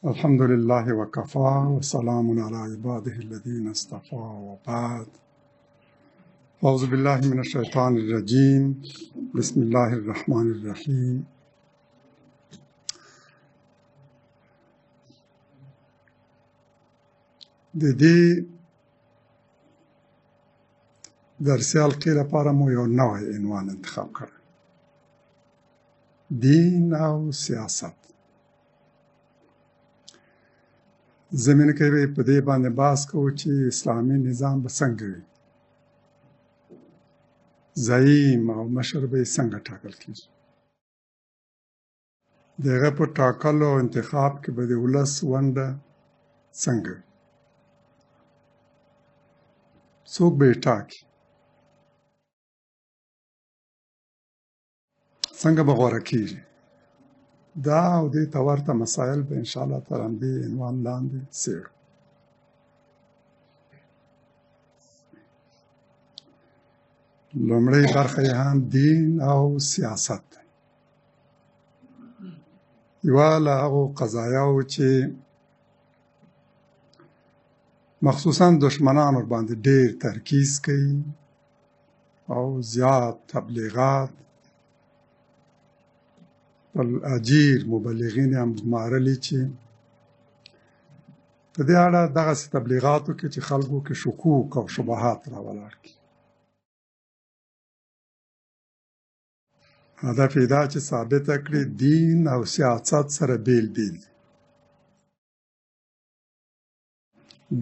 الحمد لله وكفى وسلام على عباده الذين اصطفى وبعد. أعوذ بالله من الشيطان الرجيم. بسم الله الرحمن الرحيم. د دې درسي حلقې لپاره مو یو نوی عنوان انتخاب کړی: دین او سیاست. زمینه کې به په دې باندې بحث کوو چې اسلامي نظام به څنګه وي، زعیم او مشر به څنګه ټاکل کېږي، د هغه په ټاکلو او انتخاب کې به د ولس ونډه څنګه وي، څوک به یې ټاکي، څنګه به غوره کېږي. دا او دې ته ورته مسایل به انشاءالله تر همدې عنوان لاندې څېړو. لومړۍ برخه یې هم دین او سیاست دی. یوه له هغو قضایاو چې مخصوصا دشمنان ورباندې ډېر ترکیز کوي او زیات تبلیغات اجیر مبلغین هم ګمارلي چې په دې اړه دغسې تبلیغاتو کې چې خلکو کې شکوک او شبهات راولاړ کړي. هدف یې دا چې ثابته کړي دین او سیاست سره بیل بیل دي.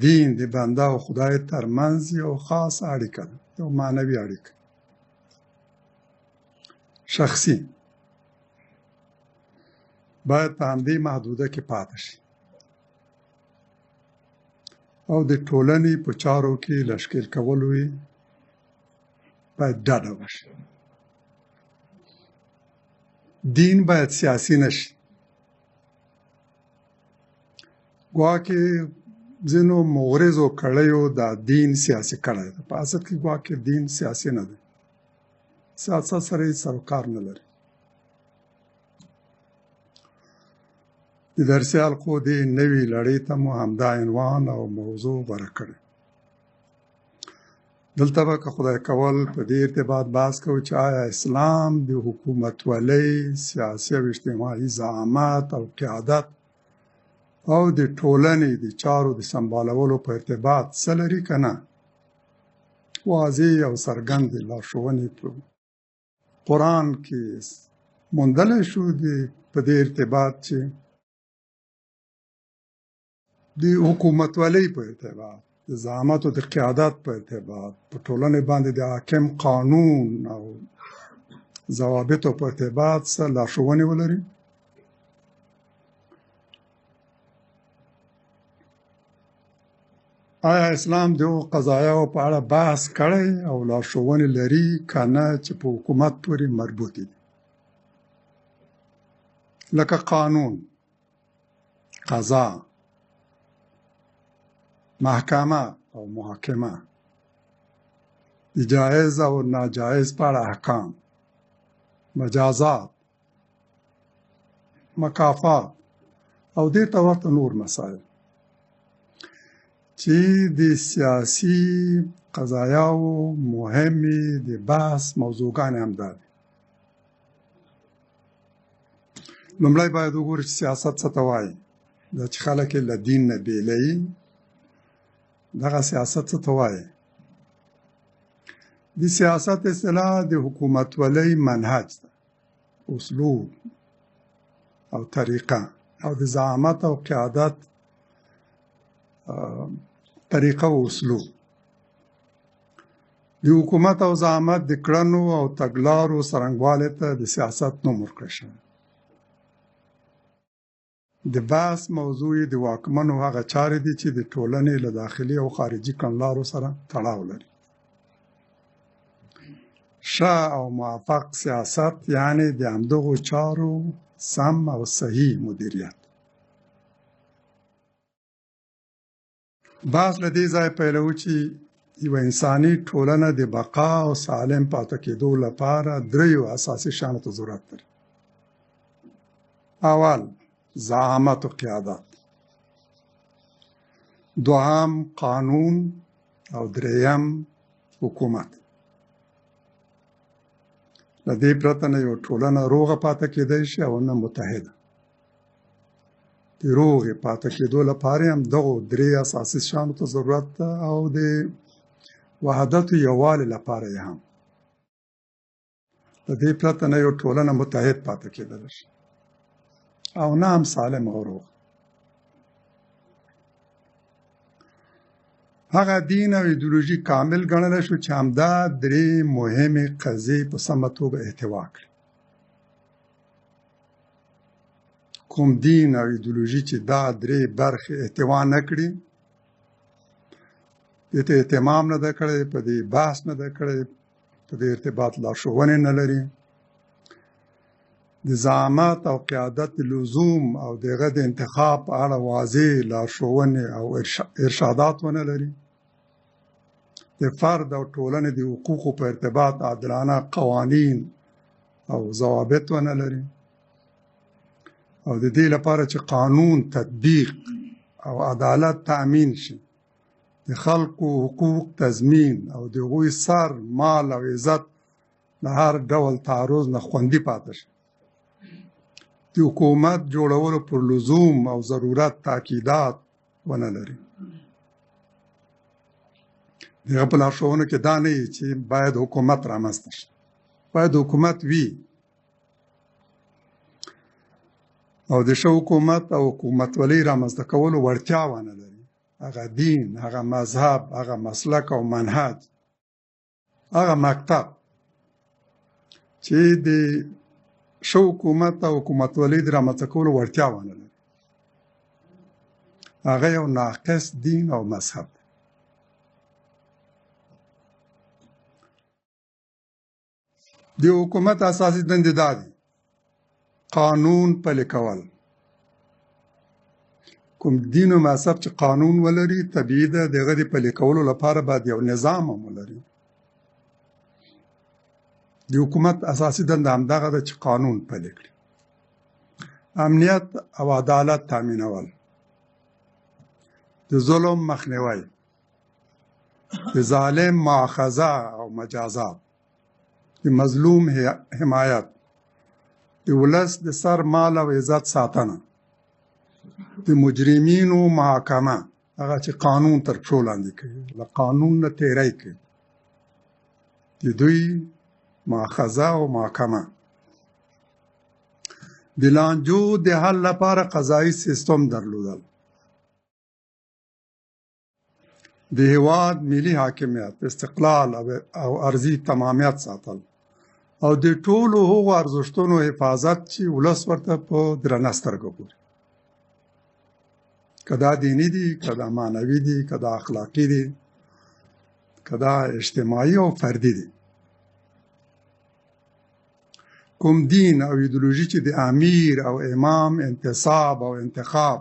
دین د بنده او خدای ترمنځ یو خاص اړیکه ده، یو معنوي اړیکه، شخصي، باید په همدې محدوده کې پاتې شي او د ټولنې په چارو کې لشکل کولو یې باید ډډه وشي. دین باید سیاسي نشي. ګواکې ځینو مغرضو کړیو دا دین سیاسي کړی ده، په اصل کې ګواکې دین سیاسي نه دی، سیاست سره هېڅ سروکار نه لري. د درسي حلقو دې نوې لړۍ ته مو همدا عنوان او موضوع غوره کړی. دلته به که خدای کول په دې ارتباط بحث کوو چې آیا اسلام د حکومتولۍ، سیاسي او اجتماعي زعامت او قیادت او د ټولنې د چارو د سمبالولو په ارتباط څه لري که نه؟ واضح او څرګندې لارښوونې په قرآن کې موندلی شو په دې ارتباط چې د حکومتولۍ په ارتباط، د زعامت او د قیادت په ارتباط، په ټولنې باندې د حاکم قانون او ضوابطو په ارتباط څه لارښوونې ولري. آیا اسلام د هغو قضایاو په اړه بحث کړی او لارښوونې لري که نه چې په حکومت پورې مربوطې دي، لکه قانون، قضا، محکمه او محاکمه، د جایز او ناجایز په اړه احکام، مجازات، مکافات او دې ته ورته نور مسایل چې د سیاسي قضایاو مهمې د بحث موضوعګانې همدا دي. لومړی باید وګورو چې سیاست څه ته وایي. دا چې خلک یې له دین نه بیلوي، دغه سیاست څه ته وایي؟ د سیاست اصطلاح د حکومتولۍ منهج ده، اسلوب او طریقه، او د زعامت او قیادت طریقه او اسلوب. د حکومت او زعامت د کړنو او تګلارو څرنګوالي ته د سیاست نوم ورکړی شوی. د بحث موضوع د واکمنو هغه چارې دي چې د ټولنې له داخلي او خارجي کړنلارو سره تړاو لري. ښه او موفق سیاست یعنې د همدغو چارو سم او صحیح مدیریت. بحث له دې ځای پیلوو چې یوه انساني ټولنه د بقا او سالم پاتې کېدو لپاره دریو اساسي شیانو ته ضرورت لري. اول، زعامت و قیادت. دوهم قانون او دریم حکومت. له دې پرته نه یو ټولنه روغه پاتې کېدای شي او نه متحده. د روغې پاتې کېدو لپاره هم دغو درې اساسي شیانو ته ضرورت ده او د وحدت او یووالي لپاره یې هم. له دې پرته نه یو ټولنه متحد پاتې کېدلی شي او نه هم سالم او روغ. هغه دین او ایدئولوژي کامل ګڼلی شو چې همدا درې مهمې قضیې په سمه توګه احتوا کړي. کوم دین او ایدئولوژي چې دا درې برخې احتوا نه کړي، دې ته اهتمام نه ده کړی، په دې بحث نه ده کړی، په دې ارتباط لارښوونې نه لري، د زعامت او قیادت لزوم او د هغه د انتخاب په اړه واضح لارښوونې او ارشادات ونه لري، د فرد او ټولنې د حقوقو په ارتباط عادلانه قوانین او ضوابط ونه لري، او د دې لپاره چې قانون تطبیق او عدالت تأمین شي، د خلکو حقوق تضمین او د هغوی سر، مال او عزت له هر ډول تعرض نه خوندي پاتې شي. د حکومت جوړولو پر لزوم او ضرورت تاکیدات ونه لري. د هغه په لارښوونو کې دا نه وي چې باید حکومت رامنځته شي. باید حکومت وي او د ښه حکومت او حکومتولۍ رامنځته کولو وړتیا ونه لري. هغه دین، هغه مذهب، هغه مسلک او منهج، هغه مکتب چې د ښه حکومت او حکومتولۍ د رامنځته کولو وړتیا ونه لري، هغه یو ناقص دین او مذهب دی. د حکومت اساسي دندې دا دي: قانون پلي کول. کوم دین او مذهب چې قانون ولري، طبیعي ده د هغه د پلي کولو لپاره باید یو نظام هم ولري. د حکومت اساسي دنده همدغه ده چې قانون پلي کړي. امنیت او عدالت تامینول، د ظلم مخنیوی، د ظالم مؤاخذه او مجازات، د مظلوم حمایت، د ولس د سر، مال او عزت ساتنه، د مجرمینو محاکمه، هغه چې قانون تر پښو لاندې کوي، له قانون نه تیری کوي، د دوی مؤاخذه او محاکمه، د لانجو د حل لپاره قضایي سیستم درلودل، د هیواد ملي حاکمیت، استقلال او ارضي تمامیت ساتل، او د ټولو هغو ارزښتونو حفاظت چې ولس ورته په درنه سترګه ګوري، که دا دیني دي، که دا معنوي دي، که دا اخلاقي دي، که دا اجتماعي او فردي دي. کوم دین او ایدئولوژي چې د امیر او امام انتصاب او انتخاب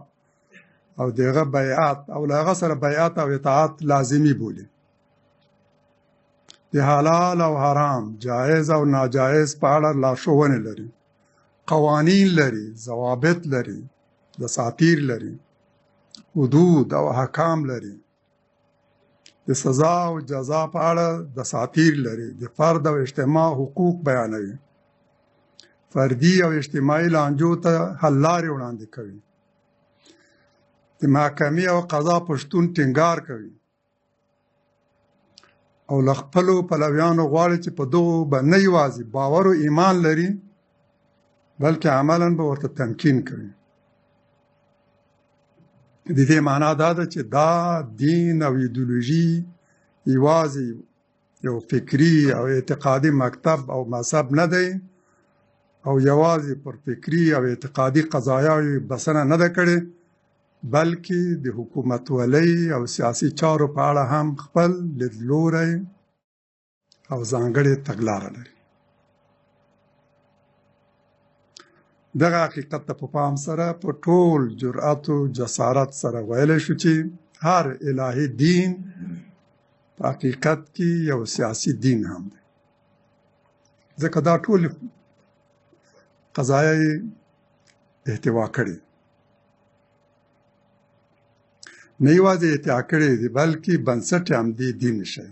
او دغه بیعت او له هغه سره بیعت او اطاعت لازمي بولي، د حلال او حرام، جایز او ناجایز په اړه لارښوونې لري، قوانین لري، ضوابط لري، دساتیر لري، حدود او احکام لري، د سزا او جزا په اړه دساتیر لري، د فرد او اجتماع حقوق بیانوي، فردي او اجتماعي لانجو ته حل لارې وړاندې کوي، د محکمې او قضا په شتون ټینګار کوي، او له خپلو پلویانو غواړي چې په دغو به نه یوازې باور او ایمان لري، بلکې عملاً به ورته تمکین کوي. د دې معنا دا ده چې دا دین او ایدئولوژي یوازې یو فکري او اعتقادي مکتب او مذهب نه دی، او یوازې پر فکري او اعتقادي قضایاوې بسنه نه ده کړې، بلکې د حکومتولۍ او سیاسي چارو په اړه هم خپل لیدلوری او ځانګړې تګلاره لري. دغه حقیقت ته په پام سره په ټول جرأت او جسارت سره ویلی شو چې هر الهي دین په حقیقت کې یو سیاسي دین هم دی، ځکه دا ټول قضایه احتوا کړي. نه یوازې ادعا کړی دي بلکې بنسټ یې همدې دین شي.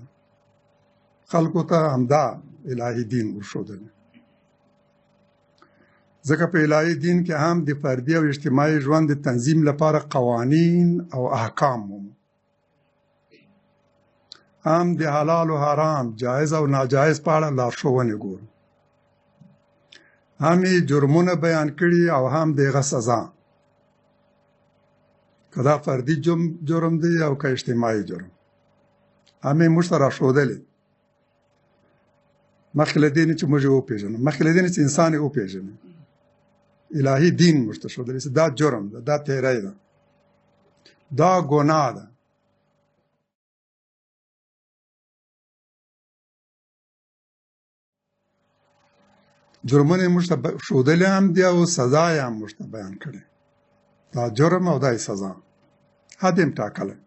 خلکو ته همدا الهي دین ورښودلی. ځکه په الهي دین کې هم د فردي او اجتماعي ژوند د تنظیم لپاره قوانین او احکام مومو. هم د حلال و حرام، جایز او ناجایز په اړه لارښوونې ګورو. هم یې جرمونه بیان کړي او هم د هغه سزا، که دا فردي جرم دی او که اجتماعي جرم. هم یې موږ ته راښودلي مخکې له دې نه چې موږ یې وپېژنو، مخکې له دې نه چې انسان یې وپېژني. الهي دین موږ ته ښودلی چې دا جرم ده، دا تیری ده، دا ګناه ده. جرمونه یې موږ ته ښودلي هم دي او سزا یې هم موږ ته بیان کړې. دا جرم او دا یې سزا، حد یې ټاکلی.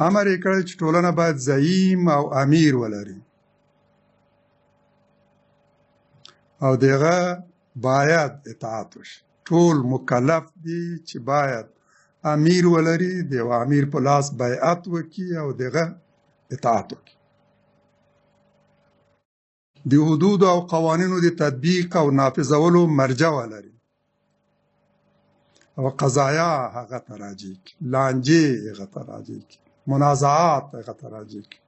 امر یې کړی چې ټولنه باید زعیم او امیر ولري او د هغه باید اطاعت وشي. ټول مکلف دي چې باید امیر ولري، د یو امیر په لاس بیعت وکړي او د هغه اطاعت وکړي. د حدودو او قوانینو د تطبیق او نافذولو مرجع ولري او قضایا هغه ته راجع کړي، لانجې هغه ته راجع کړي، منازعات هغه ته راجع کړي.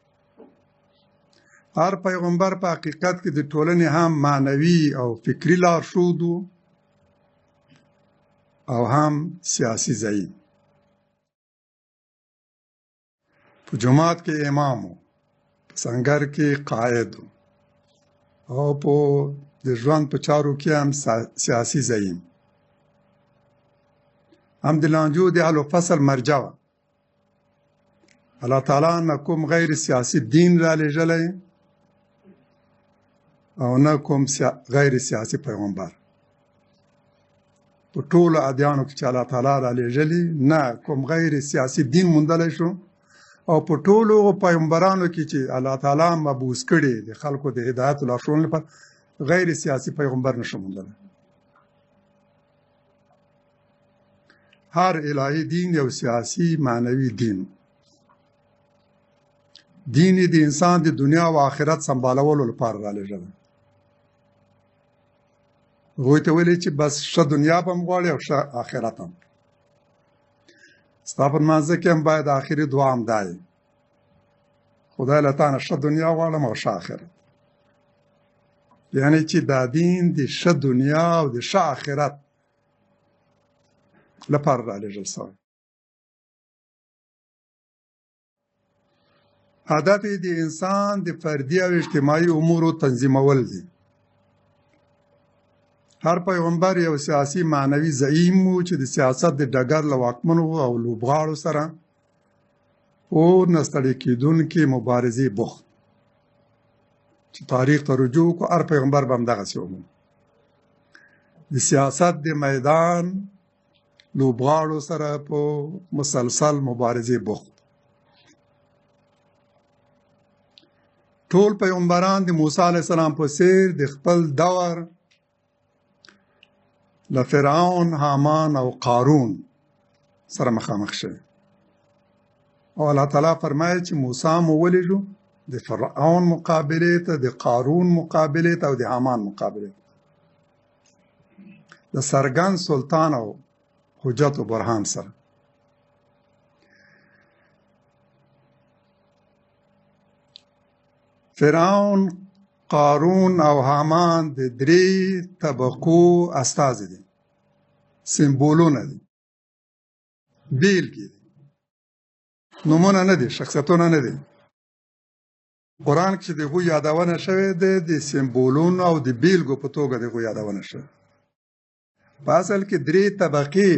هر پیغمبر په حقیقت کې د ټولنې هم معنوي او فکري لارښود او هم سیاسي زعیم. په جماعت کې امام و، په سنګر کې قائد و او په د ژوند په چارو کې هم سیاسي زعیم. هم د لانجو د حل و فصل مرجع وه. الله تعالی نه کوم غیر سیاسي دین را لېږلی او نه کوم غیر سیاسي پیغمبر. په ټولو ادیانو کې چې الله تعالی را لېږلي نه کوم غیر سیاسي دین موندلی شو، او په ټولو پیغمبرانو کې چې الله تعالی مبعوث کړي د خلکو د هدایت او لارښوونې لپاره غیر سیاسي پیغمبر نشو موندلی. هر الهي دین یو سیاسي معنوي دین. دین د انسان د دنیا او آخرت سمبالولو لپاره را لېږلی. هغوی ته ویلي چې بس ښه دنیا به هم غواړي او ښه آخرت هم. ستا په لمانځه کې هم باید آخري دعا هم دا وي: خدای له تا نه ښه دنیا غواړم او ښه آخرت. یعنې چې دا دین د ښه دنیا او د ښه آخرت لپاره را لېږل شوی. هدف یې د انسان د فردي او اجتماعي امورو تنظیمول دي. هر پیغمبر یو سیاسي معنوي زعیم و چې د سیاست د ډګر له واکمنو او لوبغاړو سره او نه ستړې کېدونکې مبارزې بوخت. چې تاریخ ته رجوع وکړو، هر پیغمبر به همدغسې ومومو. د سیاست د میدان لوبغاړو سره په مسلسل مبارزې بوخت. ټول پیغمبران د موسی علیه السلام په څېر د خپل دور له فرعون، حامان او قارون سره مخامخ شوي. او الله تعالی فرمایي چې موسی مو ولېږو د فرعون مقابلې ته، د قارون مقابلې ته او د حامان مقابلې ته، د څرګند سلطان او حجت و برهان سره. فرعون، قارون او حامان د درې طبقو استازي دي، سمبولونه دي، بیلګې دي، نومونه نه دي، شخصیتونه نه دي. قرآن کې چې د هغوی یادونه شوې ده د سمبولونو او د بیلګو په توګه د هغوی یادونه شوې. په اصل کې درې طبقې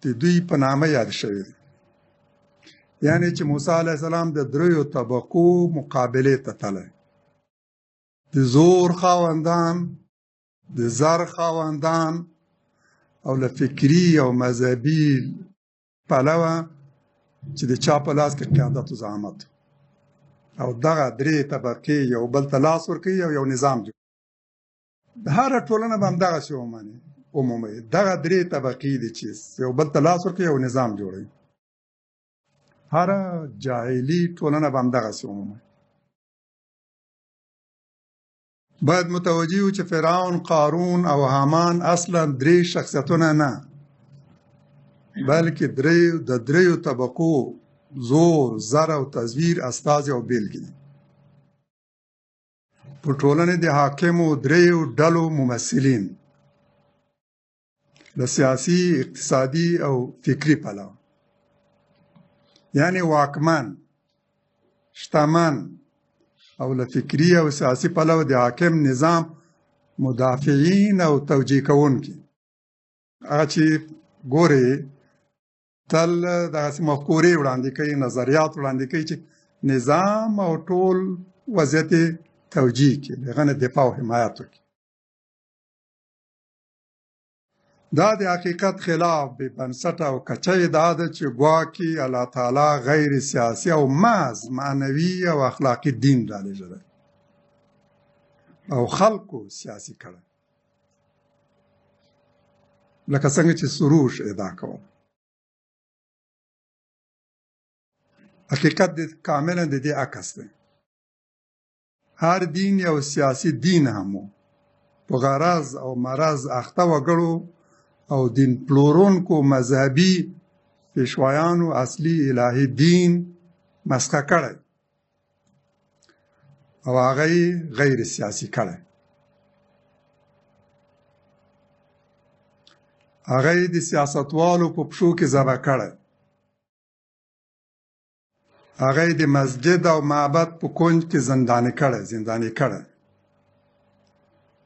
د دوی په نامه یاد شوې دي. یعنی چې موسی علیه السلام د دریو طبقو مقابلې ته تللی. د زور خاوندان، د زر خاوندان او له فکري او مذهبي پلوه چې د چا په لاس کې قیادت و زعامت. او دغه درې طبقې یو بل ته لاس ورکوي او یو نظام جوړ. هره ټولنه به همدغسې ومومي. دغه درې طبقې دي چې یو بل ته لاس ورکوي او نظام جوړوي. هره جاهلي ټولنه به همدغسې ومومئ. باید متوجه یو چې فرعون، قارون او حامان اصلا درې شخصیتونه نه، بلکې د دریو طبقو زور، زر او تزویر استازي او بیلګې دي. په ټولنې د حاکمو دریو ډلو ممثلین له سیاسي، اقتصادي او فکري پلوه، یعنی واکمن، شتمن او له فکري او سیاسي پلوه د حاکم نظام مدافعین او توجیه کوونکي. هغه چې ګورې تل دغسې مفکورې وړاندې کوي، نظریات وړاندې کوي چې نظام او ټول وضعیت یې توجیه کړي، د هغه نه دفاع او حمایت وکړي. دا د حقیقت خلاف بې بنسټه او کچه ادعا ده چې ګواکې الله تعالی غیر سیاسي او محض معنوي او اخلاقي دین رالېږلی او خلکو سیاسي کړی، لکه څنګه چې سروش ادعا کوله. حقیقت کاملا د دې عکس دی. هر دین یو سیاسي دین هم و، په غرض او مرض اخته وګړو او دین پلورونکو مذهبي پیشوایانو اصلي الهي دین مسخه کړی او هغه یې غیر سیاسي کړی. هغه یې د سیاستوالو په پښو کې ذبح کړی. هغه یې د مسجد او معبد په کنج کې زنداني کړی.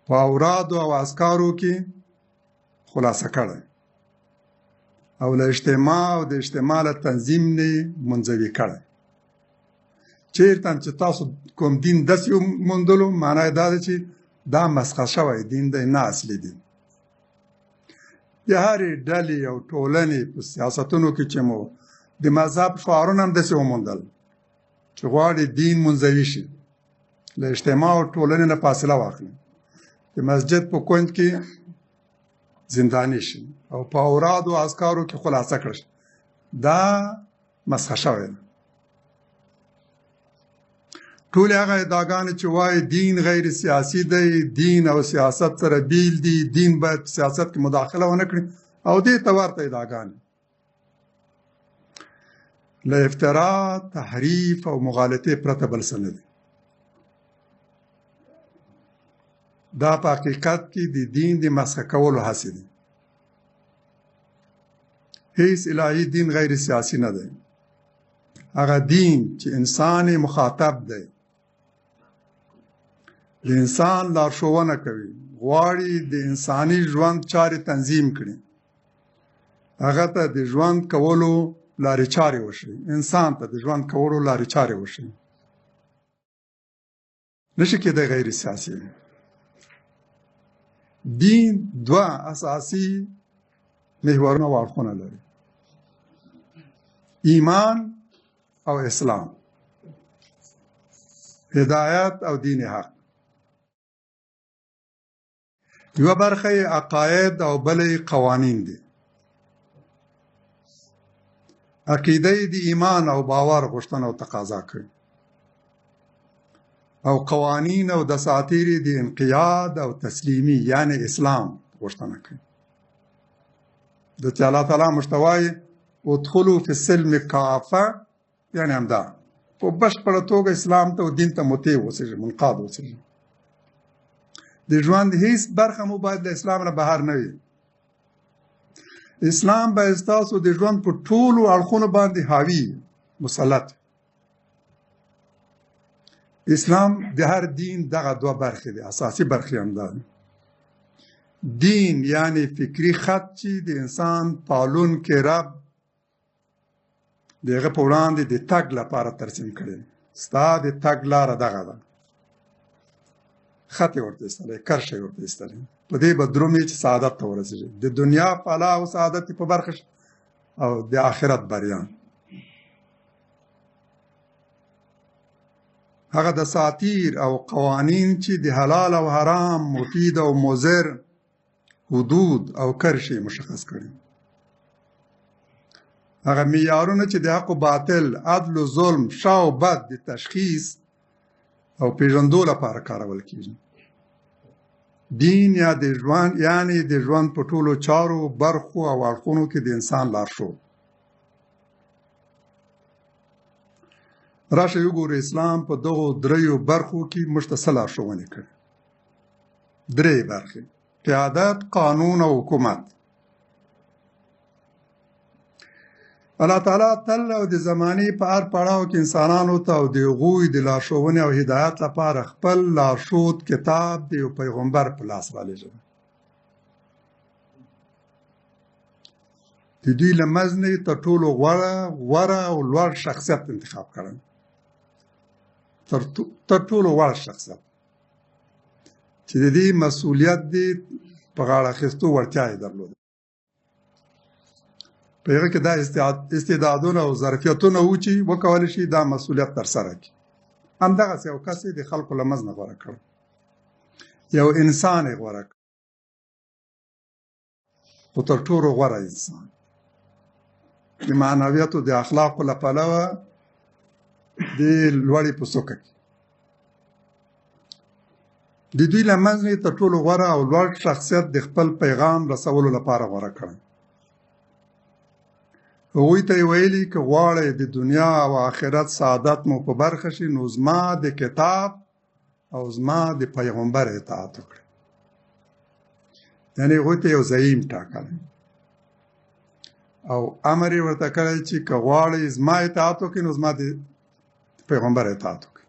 په اورادو او اسکارو کې خلاصه کړی او له اجتماع او د اجتماع له تنظیم نه منزوي کړی. چېرته چې تاسو کوم دین داسې موندلو، معنا یې دا ده چې دا مسخه شوی دین دی، نه اصلي دین. د هرې ډلې او ټولنې په سیاستونو کې چې مو د مذهب شعارونه هم داسې وموندل چې غواړي دین منزوي شي، له اجتماع او ټولنې نه فاصله واخلي، د مسجد په کنج کې زنداني شي او په اورادو او اذکارو کې خلاصه کړي. دا مسخه شوی ده. ټولې هغه ادعاګانې چې وایي دین غیر سیاسي دی، دین او سیاست سره بیل دي، دین باید په سیاست کې مداخله ونه کړي او دې ته ورته ادعاګانې له افترا، تحریف او مغالطې پرته بل څه نه دي. دا په حقیقت کې د دین د مسخه کولو هڅې دي. هیڅ الهي دین غیر سیاسي نه دی. هغه دین چې انسان مخاطب دی، د انسان لارښوونه کوي، غواړي د انساني ژوند چارې تنظیم کړي، هغه ته د ژوند کولو لارې چارې وښيي، انسان ته د ژوند کولو لارې چارې وښيي. نشي کېدای غیر سیاسي وي. دین دوه اساسي محورونه او اړخونه لري: ایمان او اسلام، هدایت او دین حق. یوه برخه یې عقاید او بله یې قوانین دي. عقیده یې د ایمان او باور غوښتنه او تقاضا کوي، او قوانین او دساتیر یې د انقیاد او تسلیمي یعنی اسلام غوښتنه کوي. د الله تعالی مشتوای ادخلوا فی السلم کافه، یعنی همدا په بشپړه توګه اسلام ته او دین ته مطیع اوسېږي، منقاد اوسېږي. د ژوند هیڅ برخه مو باید له اسلام نه بهر نه وي. اسلام باید ستاسو د ژوند په ټولو اړخونو باندې حاوي، مسلط. اسلام د هر دین دغه دوه برخې دي، اساسي برخې همدا دي. دین یعنی فکری خط چې د انسان پالونکی رب د هغه په وړاندې د تګ لپاره ترسیم کړی. ستا د تګ لاره دغه ده، خط یې ورته ایستلی، کرښه یې ورته ایستلی، په دې به درومې چې سعادت ته ورسېږي، د دنیا فلاح او سعادت په برخه او د آخرت بریا. هغه دساتیر او قوانین چې د حلال او حرام، مفید او مضر، حدود او کرښې مشخص کړي. هغه معیارونه چې د حق او باطل، عدل او ظلم، ښه او بد د تشخیص او پیژندو لپاره کارول کیږي. دین یا د ژوند یعنی د ژوند په ټولو چارو، برخو او اړخونو کې د انسان لارښود. راشه وګورو اسلام په دغو دریو برخو کې موږ ته څه لارښوونې کړي. درې برخې: قیادت، قانون او حکومت. الله تعالی تل او د زمانې په هر پړاو کې انسانانو ته او د هغوی د لارښوونې او هدایت لپاره خپل لارښود کتاب د یو پیغمبر په لاس رالېږلی. د دوی له منځ نه یې تر ټولو غوره او لوړ شخصیت انتخاب کړی. تر ټولو غوره شخصیت چې د دې مسؤلیت دې په غاړه اخیستو وړتیا یې درلوده. په هغه کې دا استعدادونه او ظرفیتونه وو چې وکولی شي دا مسؤلیت ترسره کړي. همدغسې یو کس یې د خلکو له منځ نه غوره کړ، یو انسان یې غوره کړ، خو تر ټولو غوره انسان د معنویاتو د اخلاقو له پلوه د لوړې په څوکه کې. د دوی له منځ نه تر ټولو غوره او لوړ شخصیت د خپل پیغام رسولو لپاره غوره کړی. هغوی ته یې ویلي که غواړئ د دنیا او آخرت سعادت مو په برخه شي، نو زما د کتاب او زما د پیغمبر اطاعت وکړئ. یعنې هغوی ته یو زعیم ټاکلی او امر یې ورته کړی چې که غواړئ زما اطاعت وکړئ نو زما د پیغمبر اطاعت وکړئ.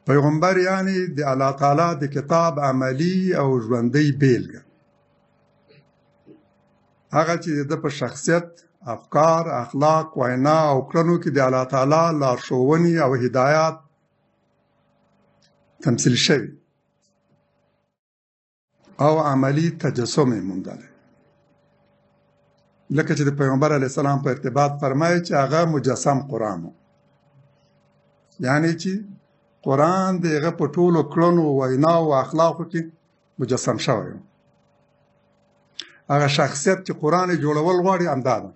پیغمبر یعنی د الله تعالی د کتاب عملی او ژوندۍ بیلګه، هغه چې د په شخصیت، افکار، اخلاق، وینا او کړنو کې د الله تعالی لارښوونې او هدایات تمثیل شوي او عملی تجسم یې موندلی. لکه چې د پیغمبر علیه السلام په ارتباط فرمایي چې هغه مجسم قرآن و، یعنی چې قرآن د هغه په ټولو کړنو، ویناو او اخلاقو کې مجسم شوی و. هغه شخصیت چې قرآن یې جوړول غواړي همدا ده.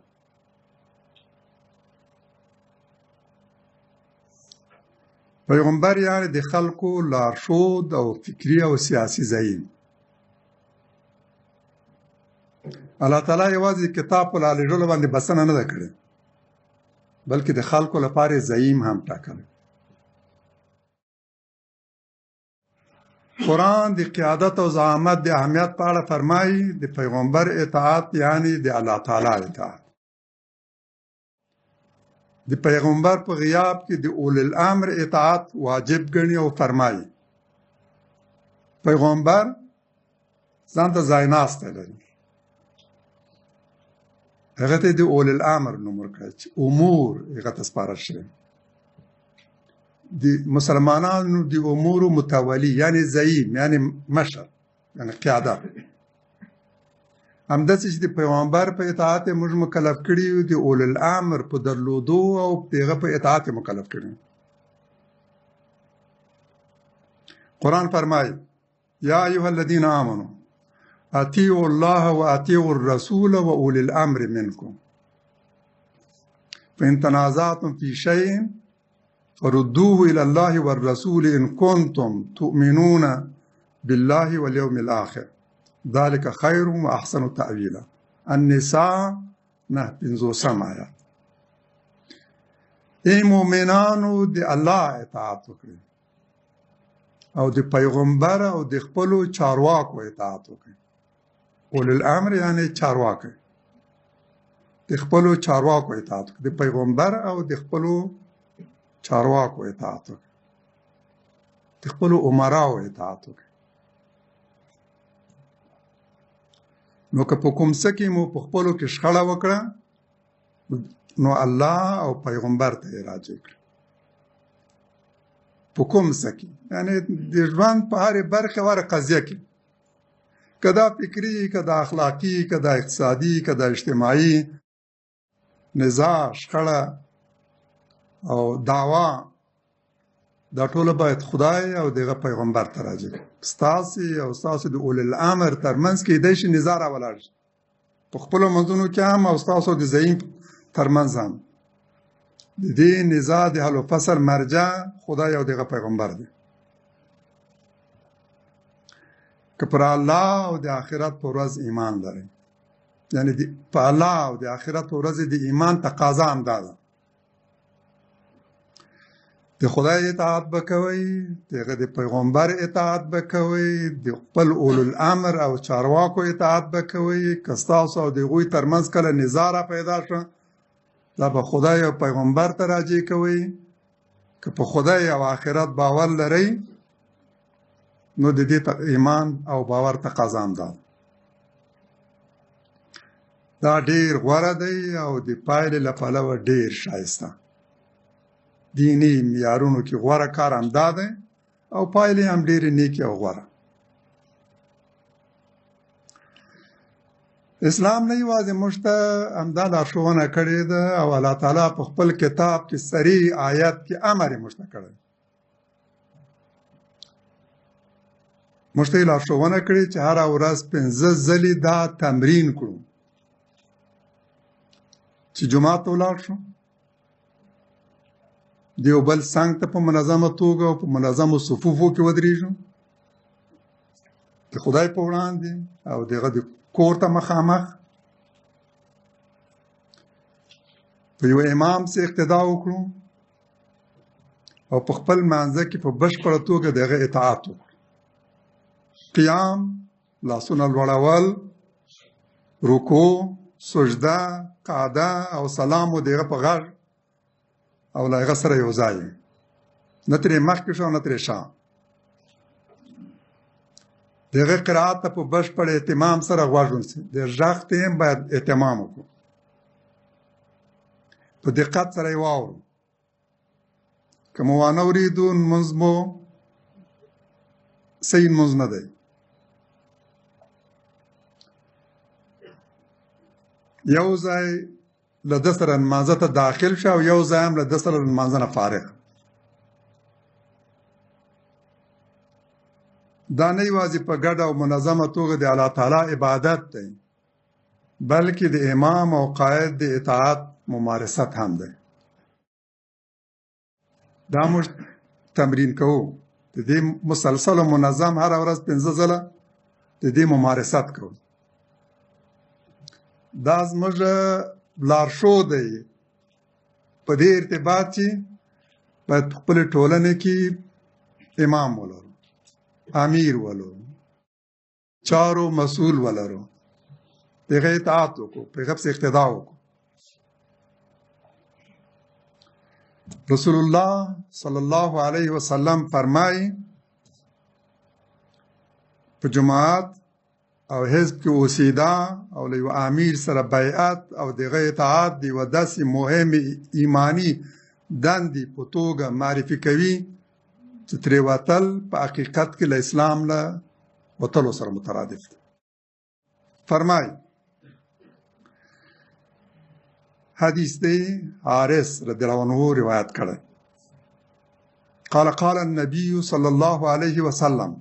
پیغمبر یعنی د خلکو لارښود او فکري او سیاسي زعیم. الله تعالی یوازې کتاب په رالېږلو باندې بسنه نه ده کړې، بلکې د خلکو لپاره زعیم هم ټاکلی. قرآن د قیادت او زعامت د اهمیت په اړه فرمایي د پیغمبر اطاعت یعنی د الله تعالی اطاعت. د پیغمبر په غیاب کې د اول الامر اطاعت واجب ګڼي او فرمایي پیغمبر ځان ته ځایناستی لري، هغه ته د اول الامر نوم ورکړی چې امور هغه ته سپارل شوي. د مسلمانانو د امورو متولی یعنی زعیم یعنی مشر یعنی قیادت. همداسې چې د پیغمبر په اطاعت موږ مکلف کړي یو، د اول الامر په درلودو او د هغه په اطاعت مکلف کړي. قرآن فرمایي یا ایها الذین آمنوا اطیعوا الله واطیعوا الرسول واولی الامر منکم فان تنازعتم فی شیء فردوه الى الله والرسول ان كنتم تؤمنون بالله واليوم الاخر ذلك خير واحسن تاويلا. النساء 9:50 آیات. ای مؤمنانو د الله اطاعت وکړئ او د پیغمبر او د خپلو چارواکو اطاعت وکړئ. اول الامر یعنی چارواکي، د خپلو چارواکو اطاعت وکړئ، د پیغمبر او د خپلو چارواکو اطاعت وکړئ، د خپلو امراو اطاعت وکړئ. نو که په کوم څه کې مو په خپلو کې شخړه وکړه نو الله او پیغمبر ته یې راجع کړه. په کوم څه کې یعنی د ژوند په هرې برخه وره قضیه کې، که دا فکري، که دا اخلاقي، که دا اقتصادي، که دا اجتماعي، نزاع، شخړه او دعوا، دا ټوله باید خدای او دغه پیغمبر ته راجع کړي. ستاسې او ستاسې د اول الامر ترمنځ کېدای شي نزاع راولاړ شي، په خپلو منځونو کې هم او ستاسو د ضعیف ترمنځ هم د دې نزاع د حل و فصل مرجع خدای او دغه پیغمبر دی. که پر الله او د آخرت په ورځ ایمان لرئ، یعنی په الله او د آخرت په ورځ د ایمان تقاضا همدا ده. د خدای اطاعت به کوئ، دغه د پیغمبر اطاعت به کوئ، د خپل اولو الامر او چارواکو اطاعت به کوئ. که ستاسو او د هغوی ترمنځ کله نزاع را پیدا شوه، دا به خدای او پیغمبر ته راجع کوئ. که په خدای او آخرت باور لرئ، نو د دې ایمان او باور تقاضا همدا ده. دا ډېر غوره دی او د پایلې له پلوه ډېر ښایسته. دیني معیارونو کې غوره کار همدا دی او پایلې هم ډېرې نیکې او غوره. اسلام نه یوازې موږ ته همدا لارښوونه کړې ده او الله تعالی په خپل کتاب کې صریح آیت کې امر یې موږ ته کړی. موږ ته یې لارښوونه کړې چې هره ورځ 5 ځلې دا تمرین کړو چې جومات ته ولاړ شو، د یو بل څنګ ته په منظمه توګه او په منظمو صفوفو کې ودرېږو، د خدای په وړاندې او دغه د کور ته مخامخ په یو امام سره اقتدا وکړو او په خپل منځه کې په بشپړه توګه دغه اطاعت وکړو. قیام، لاسونه لوړول، رکوع، سجده، قعده او سلام و دغه په غږ او له هغه سره یو ځای، نه ترې مخکې شو نه ترې شا. د هغه قرائت ته په بشپړ اهتمام سره غوږ ونیسئ. د غږ ته هم باید اهتمام وکړو، په دقت سره یې واورو. که مو وانه اورېدو لمونځ مو صحیح لمونځ نه دی. یو ځای له ده سره لمانځه ته داخل شه او یو ځای هم له ده سره لمانځه نه فارغ. دا نه یوازې په ګډه او منظمه توګه د الله تعالی عبادت دی، بلکې د امام او قائد د اطاعت ممارست هم دی. دا موږ تمرین کوو، د دې مسلسل او منظم هره ورځ 5 ځله د دې ممارست کوو. دا زموږ لارښود دی په دې ارتباط چې باید په خپلې ټولنې کې امام ولرو، امیر ولرو، چارو مسؤول ولرو، د هغه اطاعت وکړو، په هغه پسې اقتدا وکړو. رسول الله صلی الله علیه وسلم فرمایي په جماعت او حزب کې اوسېدا او له یو امیر سره بیعت او دغه اطاعت د یوه داسې مهمې ایماني دندې په توګه معرفي کوي چې ترې وتل په حقیقت کې له اسلام له وتلو سره مترادف دی. فرمایي حدیث دی، حارث رضی الله عنه روایت کړی، قال النبي صلى الله عليه وسلم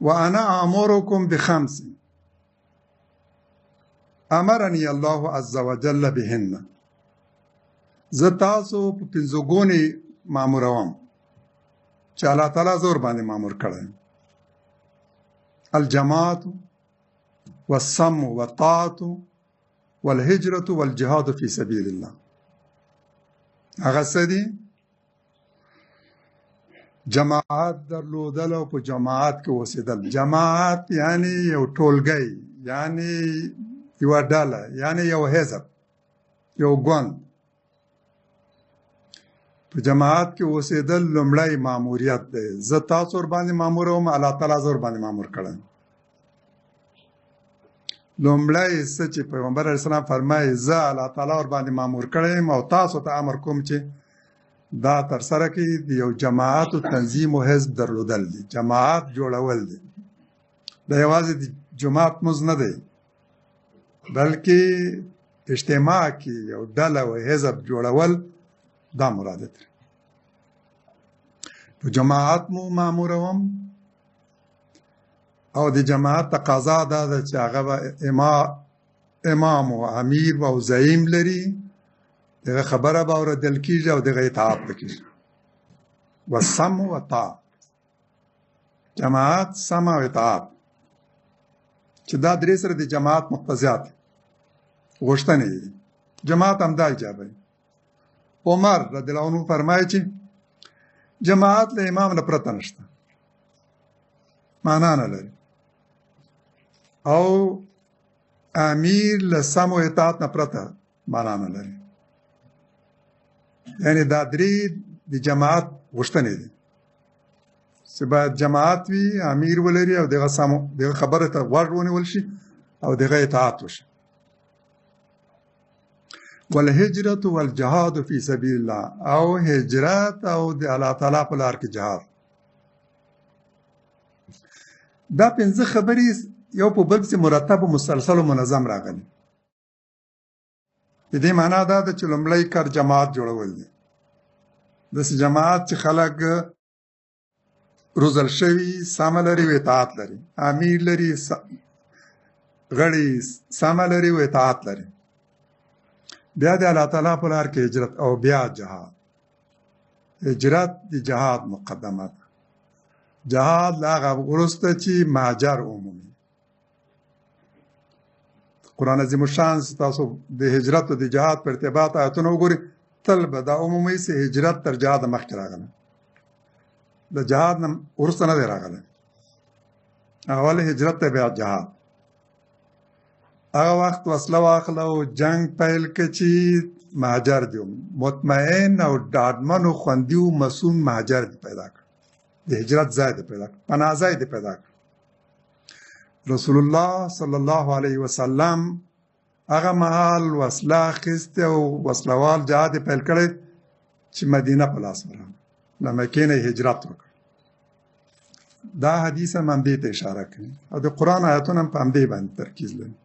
وأنا آمركم ب5 أمرني الله عز وجل بهن. زه تاسو په 5 ګونې ماموروم چې الله تعالی زور باندې مامور کړی: الجماعت والصم والطاعت والهجرة والجهاد في سبيل الله. هغه څه دي؟ جماعت درلودل او په جماعت کې اوسېدل. جماعت یعنی یو ټولګی، یعنی یو ډله، یعنی یو حزب، یو ګوند. په جماعت کې اوسېدل لومړی ماموریت دی. زه تاسو ور باندې مامور وم، الله تعالی زه ور باندې مامور کړم. لومړی څه چې پیغمبر علیه السلام فرمایي، زه الله تعالی ور باندې مامور کړم او تاسو ته امر کوم چې دا تر سره کې د یو جماعت او تنظیم او حزب درلودل دي، جماعت جوړول دي. دا یوازې د جماعت مزد نه دی، بلکې اجتماع کې یو ډله او حزب جوړول دا مراد دی. په جماعت مو ماموروم او د جماعت تقاضا دا ده چې هغه به امام او امیر او زعیم لري دغه خبره به اورېدل کېږي او دغه اطاعت به کېږي. والسمع والطاعة، جماعت، سمع او اطاعت، چې دا درې سره د جماعت مقتضیات غوښتنې دي. جماعت همدا ایجابوي. عمر رضی الله عنه فرمایي چې جماعت له امام نه پرته نشته، معنا نه لري، او امیر له سمع او اطاعت نه پرته معنا نه لري. یعنی دا درې د جماعت غوښتنې دي چې باید جماعت وي، امیر ولري، او دغه خبره ته غوږ ونیول شي او دغه اطاعت وشي. والهجرة والجهاد فی سبیل الله، او هجرت او د الله تعالی په لار کې جهاد. دا پنځه خبرې یو په بل پسې مرتب او مسلسل او منظم راغلي. د دې معنا دا ده چې لومړی کار جماعت جوړول دي. داسې جماعت چې خلک روزل شوي، سمه لري او اطاعت لري، امیر لري، غړي سمه لري او اطاعت لري. بیا د الله تعالی په لار کې هجرت او بیا جهاد. هجرت د جهاد مقدمه ده. جهاد له هغه وروسته چې مهاجر عمومي. قرآن عظیم الشان تاسو د هجرت او د جهاد په ارتباط آیتونه وګورئ، تل به دا عمومي چې هجرت تر جهاد مخکې راغلی، د جهاد نه وروسته نه دی راغلی. اول هجرت ته بیا جهاد. هغه وخت وسله واخله او جنگ پیل کړه چې مهاجر دي، مطمئن او ډاډمن او خوندي او مسون مهاجر دي پیدا کړ، د هجرت ځای دي پیدا کړ، پناه ځای دي پیدا کړ. رسول الله صلی الله علیه وسلم هغه مهال وسله اخیستې او وسلوال جهاد یې پیل کړی چې مدینه په لاس ورغله، له مکې نه هجرت وکړ. دا حدیث هم همدې ته اشاره کوي او د قرآن آیتونه هم په همدې باندې ترکیز لري.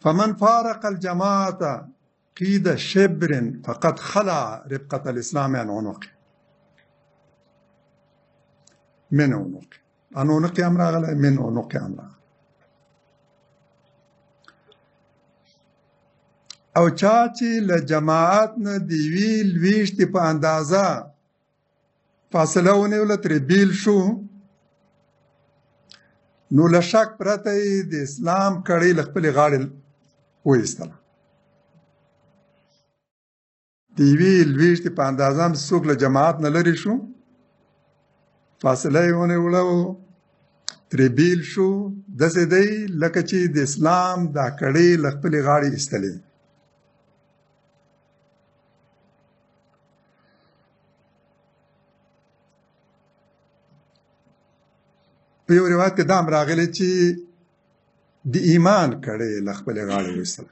فمن فارق الجماعة قید شبر فقد خلع ربقة الاسلام عن عنقه. من عنقه، عن عنقه هم راغلی، من عنقه هم راغلی. او چا چې له جماعت نه د یوې لویشتې په اندازه فاصله ونیوله، ترې بیل شو، نو له شک پرته یې د اسلام کړۍ له خپلې غاړې وایستله. د یوې لویشتې په اندازه هم څوک له جماعت نه لرې شو، فاصله یې ونیوله او ترې بیل شو، داسې دی لکه چې د اسلام دا کړۍ له خپلې غاړې ایستلې. په یو روایت کې دا هم راغلی چې د ایمان کړۍ له خپلې غاړې وایستله،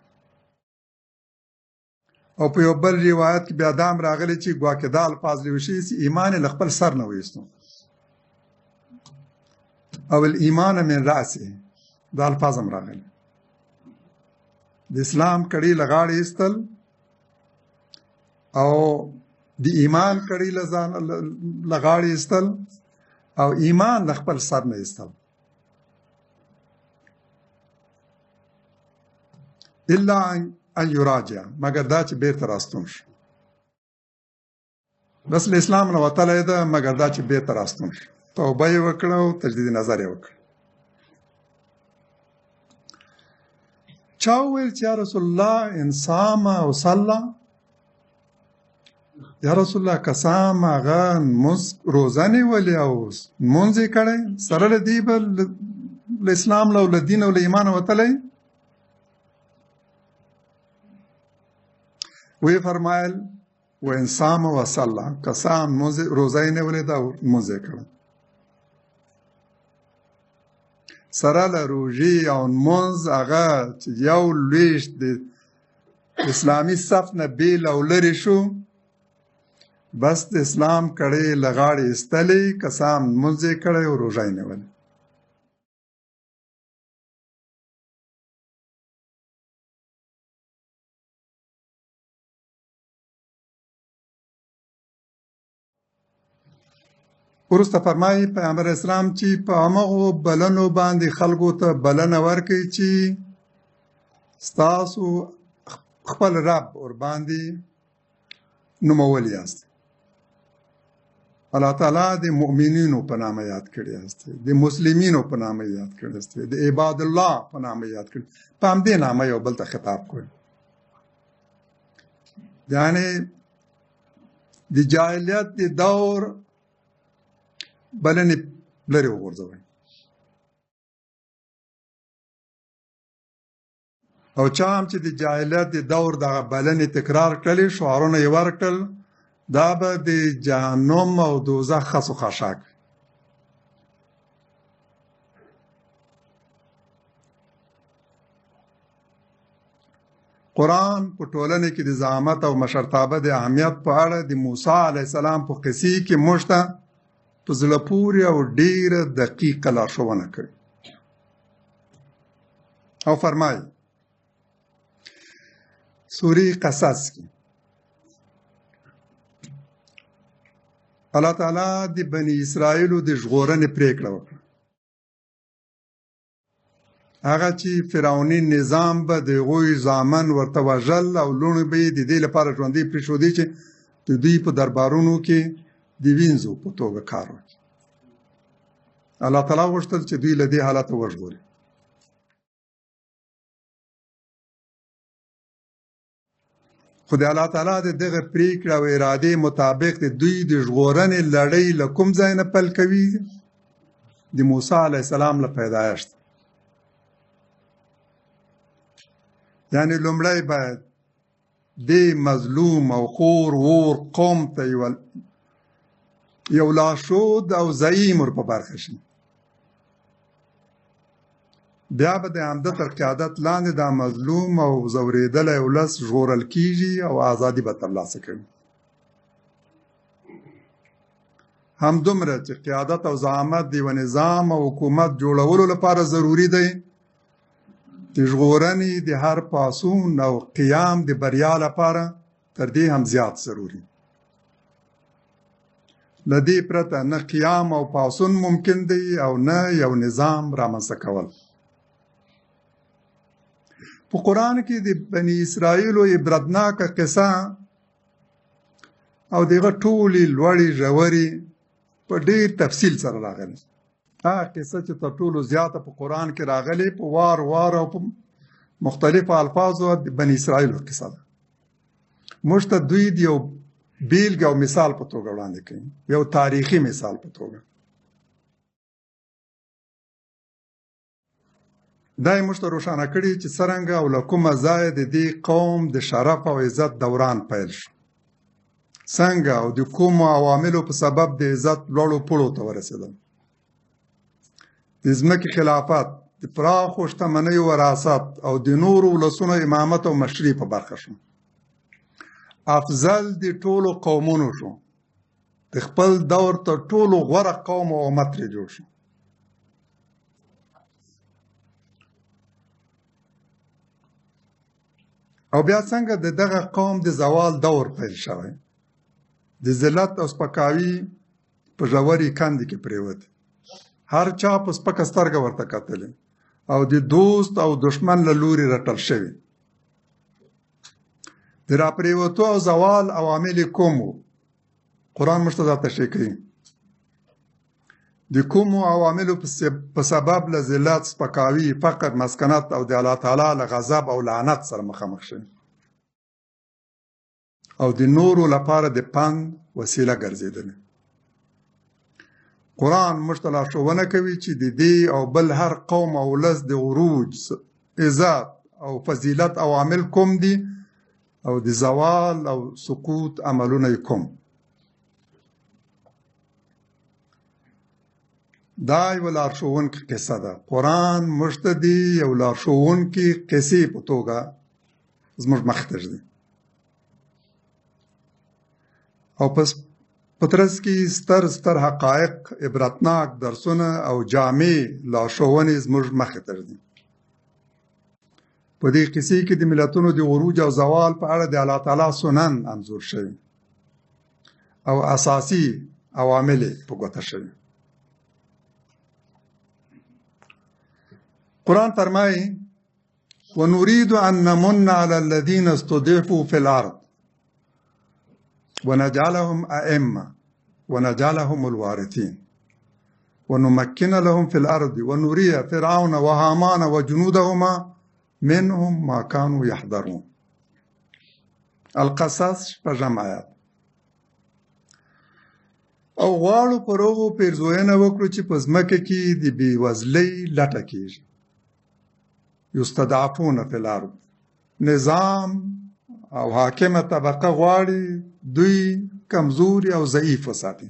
او په یو بل روایت کې بیا دا هم راغلی چې ګواکې دا الفاظ لیکل شوي چې ایمان یې له خپل سر نه وایستو، او الایمان من رأسه، دا الفاظ هم راغلی. د اسلام کړۍ له غاړې ایستل او د ایمان کړۍ له غاړې ایستل او ایمان له خپل سر نه ایستل. الا ان یراجع، مگر دا چې بیرته راستون شي. بس له اسلام نه وتلی ده، مگر دا چې بیرته راستون شي، توبه یې وکړه او تجدید نظر یې وکړ. چا وویل چې یا رسول الله ان صام او صلی، یا رسول الله که صام هغه روزه نیولې او لمونځ یې کړی، سره له دې به له اسلام له له دین او له ایمانه وتلی؟ وی فرمایل وان صام و صلی، که صام روزه یې نیولې ده او لمونځ یې کړی، سره له روژې او لمونځ هغه چې یو لویشت د اسلامي صف نه بیل او لرې شو، بس د اسلام کړۍ له غاړې ایستلې، که صام لمونځ یې کړی او روژه یې نیولې. وروسته فرمایي پیغمبر اسلام چې په همغو بلنو باندې خلکو ته بلنه ورکړي چې ستاسو خپل رب ور باندې نومول یاست. الله تعالی د مؤمنینو په نامه یاد کړی است، د مسلمینو په نامه یاد کړی است، د عباد الله په نامه یاد کړی. په همدې نامه یو بل ته خطاب کوي. یعنی د جاهلیت د دور بلنې لرې وغورځوئ. او چا هم چې د جاهلیت د دور دغه بلنې تکرار کړلې، شعارونه یې ورکړل، دا به د جهنم او دوزخ خس و خاشاک. قرآن په ټولنه کې د زعامت او مشرتابه د اهمیت په اړه د موسی علیه السلام په قصې کې موږ ته په زړه پورې او ډېره دقیقه لارښوونه کوي. او فرمایي سورې قصص کې الله تعالی د بني اسرائیلو د ژغورنې پرېکړه وکړه. هغه چې فرعوني نظام به د هغوی زامن ورته وژل او لوڼې به یې د دې لپاره ژوندۍ پرېښودې چې د دوی په دربارونو کې د وینځو په توګه کار وکړي. الله تعالی غوښتل چې دوی له دې حالته وژغوري. خو د الله تعالی د دغه پرېکړې او ارادې مطابق د دوی د ژغورنې لړۍ له کوم ځای نه پیل کوي؟ د موسی علیه السلام له پیدایشت. یعنی لومړی باید دې مظلوم او خور وور قوم ته یو لارښود او زعیم ور په برخه شي. بیا به د همده تر قیادت لاندې دا مظلوم او ځورېدلی ولس ژغورل کېږي او ازادي به ترلاسه کوي. همدومره چې قیادت او زعامت د یوه نظام او حکومت جوړولو لپاره ضروري دی، د ژغورنې د هر پاڅون او قیام د بریا لپاره تر دې هم زیات ضروري. له دې پرته نه قیام او پاڅون ممکن دی او نه یو نظام رامنځته کول. په قرآن کې د بني اسرائیلو عبرتناکه قصه او دغه ټولې لوړې ژورې په ډېر تفصیل سره راغلي. هغه قصه چې تر ټولو زیاته په قرآن کې راغلې په وار وار او په مختلفو الفاظو د بني اسرائیلو قصه ده. موږ ته دوی د یو بیلګه او مثال په توګه وړاندې کوي، یو تاریخي مثال په توګه. دا یې موږ ته روښانه کړي چې څرنګه او له کومه ځایه د دې قوم د شرف او عزت دوران پیل شو، څنګه او د کومو عواملو په سبب د عزت لوړو پوړو ته ورسېدل. د ځمکې خلافت، د پراخو شتمنیو وراثت او د نورو ولسونو امامت او مشري په برخه شو. افضل د ټولو قومونو شو، د خپل دور تر ټولو غوره قوم او امت ترې جوړ شو. او بیا څنګه د دغه قوم د زوال دور پیل شوی، د ذلت او سپکاوي په ژورې کندې کې پرېوت. هر چا په سپکه سترګه ورته کتلې او د دوست او دشمن له لوري رټل شوي. د راپرېوتو او زوال عوامل یې کوم وو؟ قرآن موږ ته دا تشریح کوي. د کومو عواملو په سبب له ذلت، سپکاوي، فقر، مسکنت او د الله تعالی له غضب او لعنت سره مخامخ شوي او د نورو لپاره د پند وسیله ګرځېدلې. قرآن موږ ته لارښوونه کوي چې د دې او بل هر قوم او ولس د عروج، عزت او فضیلت عوامل کوم دي او د زوال او سقوط عملونه یې کوم. دا یو لارښوونکې قصه ده. قرآن موږ ته د یو لارښوونکې قصې په توګه زموږ مخې ته ږدي او په ترڅ کې ستر ستر حقایق، عبرتناک درسونه او جامع لارښوونې زموږ مخې ته ږدي. په دې قصې کې د ملتونو د عروج او زوال په اړه د الله تعالی سنن انځور شوي او اساسي عوامل یې په ګوته شوي. قرآن فرمایي ونريد أن نمن على الذين استضعفوا في الأرض ونجعلهم أئمة ونجعلهم الوارثين ونمكن لهم في الأرض ونري فرعون وهامان وجنودهما منهم ما كانوا يحذرون. القصص شپږم آیات. او غواړو پر هغو پیرزوینه وکړو چې په ځمکه کې د بېوزلۍ لټه کېږي. یستضعفون فی الارض، نظام او حاکمه طبقه غواړي دوی کمزوري او ضعیف وساتي،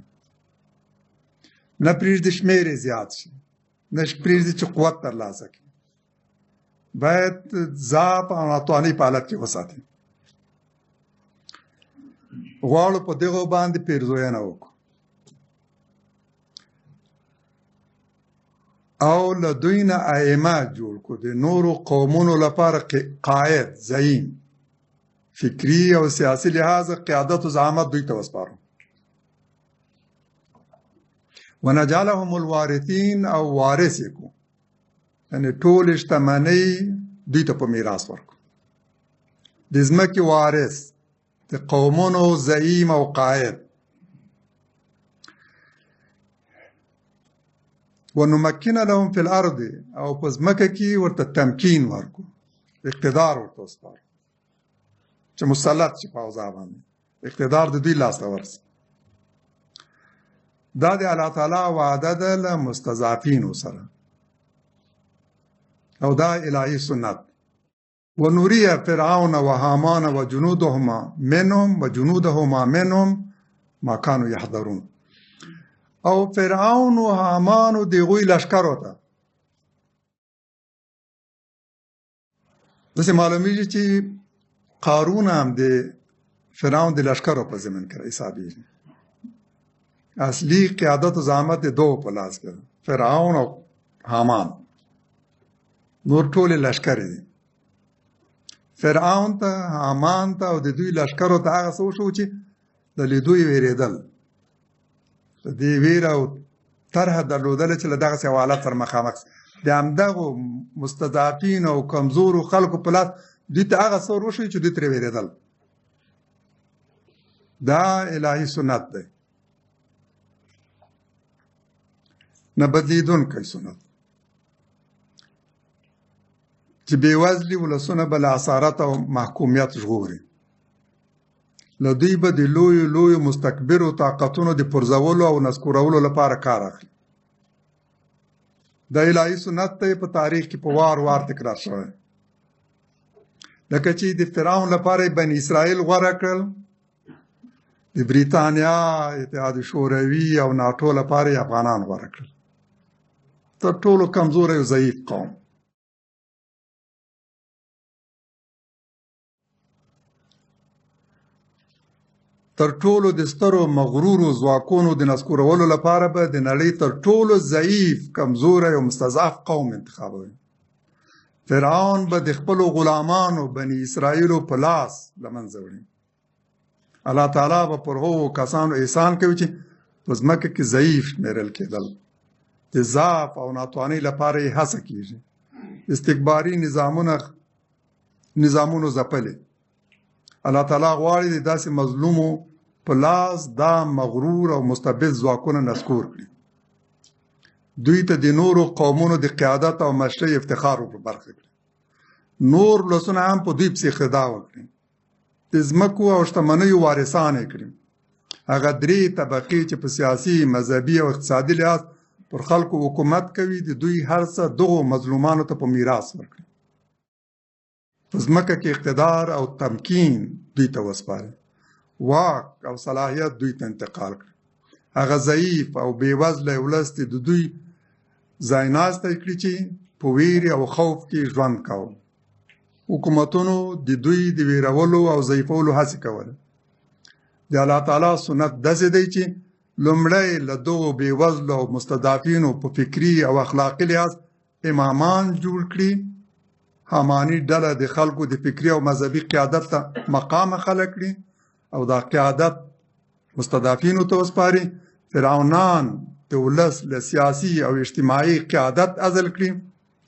نه پرېږدي شمېر یې زیات شي، نه پرېږدي چې قوت ترلاسه کړي، باید ضعف او ناتوانۍ په حالت کې وساتي. غواړو په دغو باندې پیرزوینه وکړو او له دوی نه ائمه جوړ کړو، د نورو قومونو لپاره قائد، زعیم، فکري او سیاسي لحاظه قیادت و زعامت دوی ته وسپارو. ونجعلهم الوارثین، او وارث یې کړو، یعنې ټولې شتمنۍ دوی ته په میراث ورکړو. د ځمکې وارث، د قومونو زعیم او قائد. ونمکن لهم فی الارض، او په ځمکه کې ورته تمکین ورکړو، اقتدار ورته وسپارو چې مسلط شي په اوضاع باندې، اقتدار د دوی لاسته ورسي. دا د الله تعالی وعده ده له مستضعفینو سره، او دا الهي سنت. ونري فرعون وهامان وجنودهما منهم ما كانوا يحذرون. او فرعون و هامان و دغوی لشکرو ته داسې معلومیږي چې قارون هم د فرعون د لشکرو په ضمن کې حسابېږي. اصلي قیادت و زعامت د دوو په لاس کې، فرعون او هامان، نور ټولې لشکرې دي. فرعون ته، هامان ته او د دوی لشکرو ته هغه څه وشو چې د لیدو یې وېرېدل، د دې ویره او طرحه درلودله چې له دغسې حالت سره مخامخ د همدغو مستضعفین او کمزورو خلکو په لاس دوی ته هغه څه وشوي چې دوی ترې وېرېدل. دا الهي سنت دی، نه بدلیدونکی سنت، چې بېوزلي ولسونه به له اسارت او محکومیت ژغوري. له دوی به د لویو لویو مستکبرو طاقتونو د پرځولو او نسکورولو لپاره کار اخلي. د الهي سنت ته په تاریخ کې په وار وار تکرار شوی. لکه چې د فرعون لپاره بني اسرائیل غوره کړل، د بریتانیا، اتحاد شوروي او ناټو لپاره افغانان غوره کړل، تر ټولو کمزوری او ضعیف قوم. تر ټولو د سترو مغرورو ځواکونو د نسکورولو لپاره به د نړۍ تر ټولو ضعیف، کمزوری او مستضعف قوم انتخابوي. فرعون به د خپلو غلامانو بني اسرائیلو په لاس له منځه وړي. الله تعالی به پر هغو کسانو احسان کوي چې په ځمکه کې ضعیف شمېرل کېدل، د ضعف او ناتوانۍ لپاره یې هڅه کېږي. استکباري نظامونو ځپلې. الله تعالی غواړي د داسې مظلومو په لاس دا مغرور او مستبد ځواکونه نسکور کړي، دوی ته د نورو قومونو د قیادت او مشرۍ افتخار ور برخه کړي، نور ولسونه هم په دوی پسې خدا وکړي، د ځمکو او شتمنیو وارثان یې کړي. هغه درې طبقې چې په سیاسي، مذهبي او اقتصادي لحاظ پر خلکو حکومت کوي، د دوی هر څه دغو مظلومانو ته په میراث ورکړي. په ځمکه کې اقتدار او تمکین دوی ته وسپاري، واک او صلاحیت دوی ته انتقال کړي. هغه ضعیف او بېوزله ولس د دوی ځایناستی کړي چې په ویرې او خوف کې ژوند کوي. حکومتونو د دوی د ویرولو او ضعیفولو هڅې کولې. د الله تعالی سنت داسې دی چې لومړی له دغو بېوزلو او مستضعفینو په فکري او اخلاقي لحاظ امامان جوړ کړي. حماني ډله د خلکو د فکري او مذهبي قیادت ته مقامه خلک کړي او دا قیادت مستضعفینو ته وسپاري. فرعونان د ولس له سیاسي او اجتماعي قیادت عزل کړي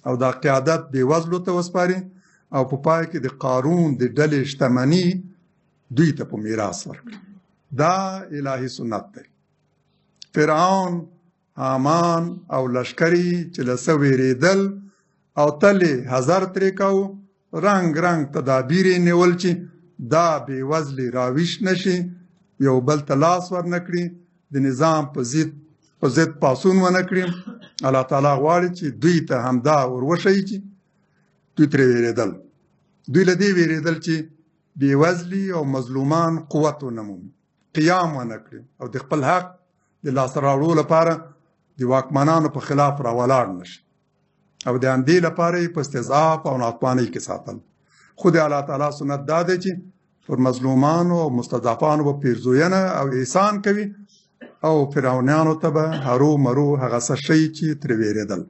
او دا قیادت بېوزلو ته وسپاري او په پای کې د قارون د ډلې شتمني دوی ته په میراث ورکړي. دا الهي سنت دی. فرعون، حامان او لشکري چې له څه وېرېدل او تل یې حذر ترې کوو، رنګ رنګ تدابیر یې نیول چې دا بېوزلي راویښ نه شي، یو بل ته لاس ورنه کړي، د نظام په ضد پاڅون ونه کړي. الله تعالی غواړي چې دوی ته همدا ور وښیي چې دوی ترې وېرېدل. دوی له دې وېرېدل چې بېوزلي او مظلومان قوت ونه مومي، قیام ونه کړي او د خپل حق د لاسته راوړلو لپاره د واکمنانو په خلاف راولاړ نه شي او د همدې لپاره یې په استضعاف او ناتوانۍ کې ساتل. خو د الله تعالی سنت دا دی چې پر مظلومانو او مستضعفانو به پیرزوینه او احسان کوي او فرعونانو ته به هرو مرو هغه څه شی چې ترې وېرېدل.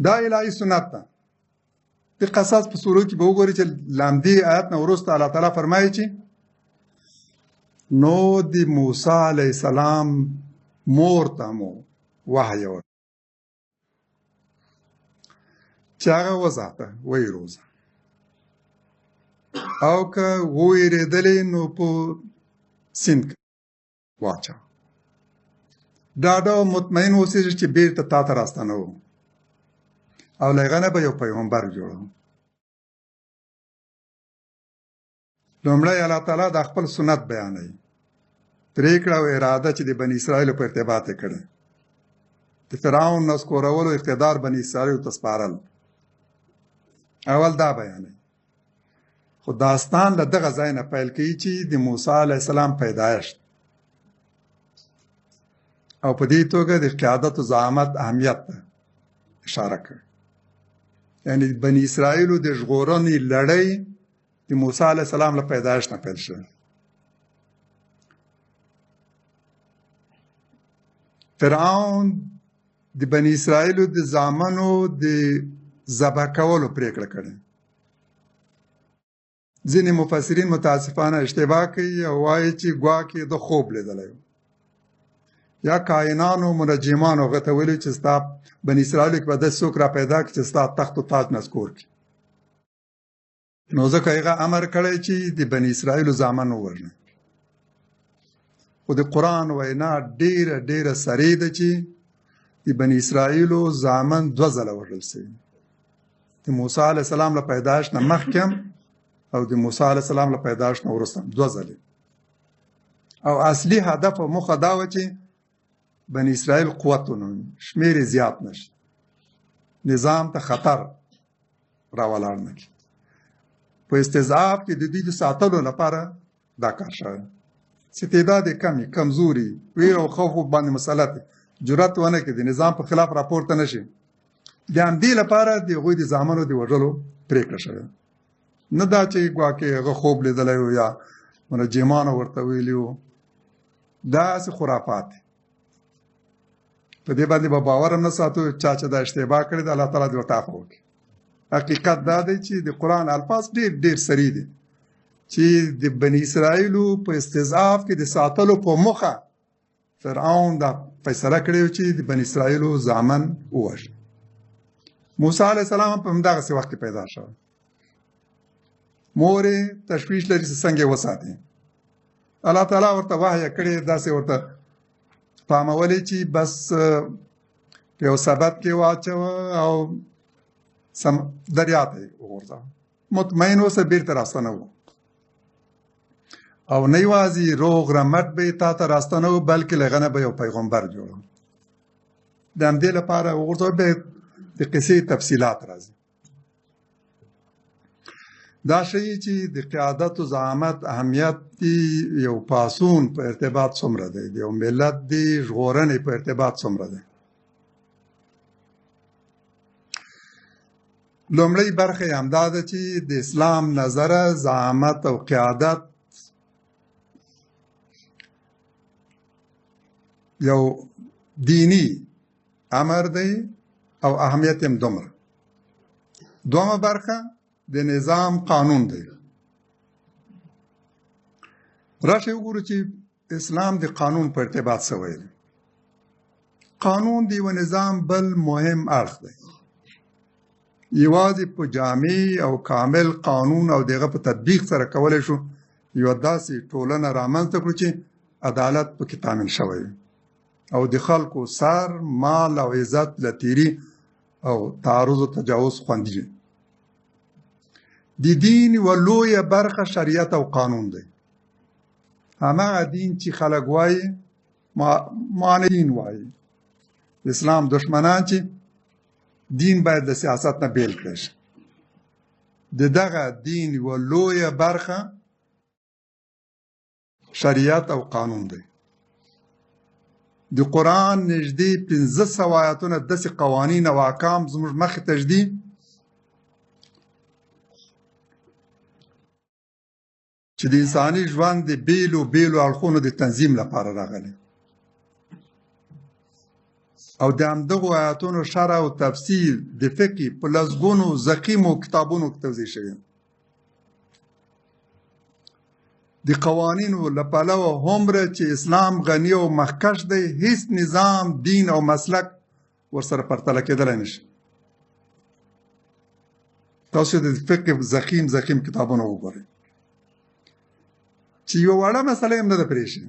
دا الهي سنت ده. د قصص په سورو کې به وګورئ چې لامدې آیت نه وروسته الله تعالی فرمایي چې نو د موسی علیه السلام مور ته مو وحی ورکړ چې هغه وځاته ویې روزه او که وویرېدلې نو په سیند کې واچوه، ډاډه او مطمئن اوسېږي چې بېرته تا ته راستنوم او له هغه نه به یو پیغمبر جوړوم. لومړی الله تعالی د خپل سنت بیانوي، پرېکړه او اراده چې د بني اسرائیلو په ارتباط یې کړې، د فرعون نسکورولو اقتدار بني اسرائیلو ته سپارل. اول دا بیانوي، خو داستان له دغه ځای نه پیل کوي چې د موسی علیه السلام پیدایښت او په دې توګه د قیادت او زعامت اهمیت ته اشاره کوي. یعنی بني اسرائیلو د ژغورنې لړۍ د موسی علیه السلام له پیدایښت نه پیل شوه. فرعون د بني اسرائیلو د زامنو د ذبح کولو پرېکړه کړې. ځینې مفسرین متاسفانه اشتباه کوي او وایي چې ګواکې د خوب لیدلی یا کاینانو منجمانو هغه ته ویلي چې ستا بني اسرائیلو کې به داسې څوک را پیدا کړي چې ستا تخت و تاج نسکور کړي. نو ځکه هغه امر کړی چې د بني اسرائیلو زامن ووژني. خو د قرآن وینا ډېره ډېره سریع ده چې د بني اسرائیلو زامن 2 ځله وژل شوي، د موسی علیه السلام له پیدایښت نه مخکې او د موسی علیه السلام له پیدایښت نه وروسته 2 ځلې. او اصلي هدف او موخه دا وه چې بني اسرائیل قوت ونومي، شمېر یې زیات نشي، نظام ته خطر راولاړ نه کړي. په استضعاف کې د دوی د ساتلو لپاره دا کار شوی. استعداد یې کم، کمزوري، ویر او خوف باندې مسلط، جرأت ونه کړي د نظام په خلاف راپورته نه شي. د همدې لپاره د هغوی د زامنو د وژلو پرېکړه شوې. نه دا چې ګواکې هغه خوب لیدلی و یا منجمانو ورته ویلي وو، داسې خرافات دي. په دې باندې به باور هم نه ساتو. چا چې دا اشتباه کړې ده الله تعالی دې ورته عفو وکړي. حقیقت دا دی چې د قرآن الفاظ ډېر ډېر سریع دي چې د بني اسرائیلو په استضعاف کې د ساتلو په موخه فرعون دا فیصله کړې چې د بني اسرائیلو زامن ووژني. موسی علیه السلام په همدغسې وخت کې پیدا شو. مور یې تشویش لري چې څنګه یې وساتي. الله تعالی ورته وحی کړې، داسې ورته فهمولې چې بس په یو سبد کې واچوه او دریا ته یې وغورځوه، مطمئن اوسه بېرته راستنوو. او نه یوازې روغ رمټ به یې تا ته راستنوو بلکې له هغه نه به یو پیغمبر جوړوو. د همدې لپاره وغورځوه. بیا د قصې تفصیلات راځي. دا ښیي چې د قیادت و زعامت اهمیت یو پاڅون په ارتباط څومره دی، د یو ملت د ژغورنې په ارتباط څومره دی. لومړی برخه یې همدا ده چې د اسلام نظره زعامت او قیادت یو دینی امر دی او اهمیت هم دومره. دومه برخه د نظام قانون دی. راشئ وګورو چې اسلام د قانون په ارتباط څه ویل؟ قانون د یو نظام بل مهم اړخ دی. یوازې په جامع او کامل قانون او دغه په تطبیق سره کولی شو یوه داسې ټولنه رامنځته کړو چې عدالت پکې تامین شوی او د خلکو سر، مال او عزت له تیري او تعرض او تجاوز خوندي وي. د دین یوه لویه برخه شریعت او قانون دی. هماغه دین چې خلک وایي معنی دین وایي. اسلام دشمنان چې دین باید د سیاست نه بیل کړی شي. د دغه دین یوه لویه برخه شریعت او قانون دی. د قرآن نږدې 1500 آیاتونه داسې قوانین او احکام زموږ مخې ته ږدي چې د انساني ژوند د بیلو بیلو اړخونو د تنظیم لپاره راغلي او د همدغو آیاتونو شرح او تفسیر د فقه په لسګونو زقیمو کتابونو کې توضیح شوی. د قوانینو له پلوه هومره چې اسلام غني او مخکش دی، هیڅ نظام، دین او مسلک ورسره پرتله کېدلی نشي. تاسو د فقه زقیم کتابونه وګورئ چې یوه وړه مسله هم نه ده پرېښې.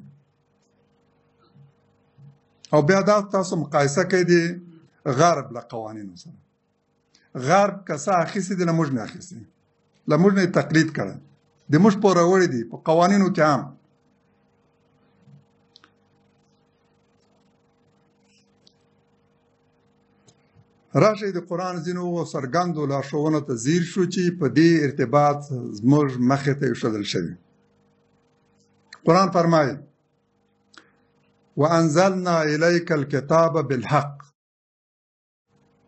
او بیا دا تاسو مقایسه کوئ د غرب له قوانینو سره. غرب که څه اخیستي دي له موږ نه اخیستي، له موږ نه یې تقلید کړی، د موږ پوروړي دي په قوانینو کې هم. راشئ د قرآن ځینو څرګندو لارښوونو ته ځیر شو چې په دې ارتباط زموږ مخې ته ایښودل شوي. قرآن فرمایي وأنزلنا إليك الكتاب بالحق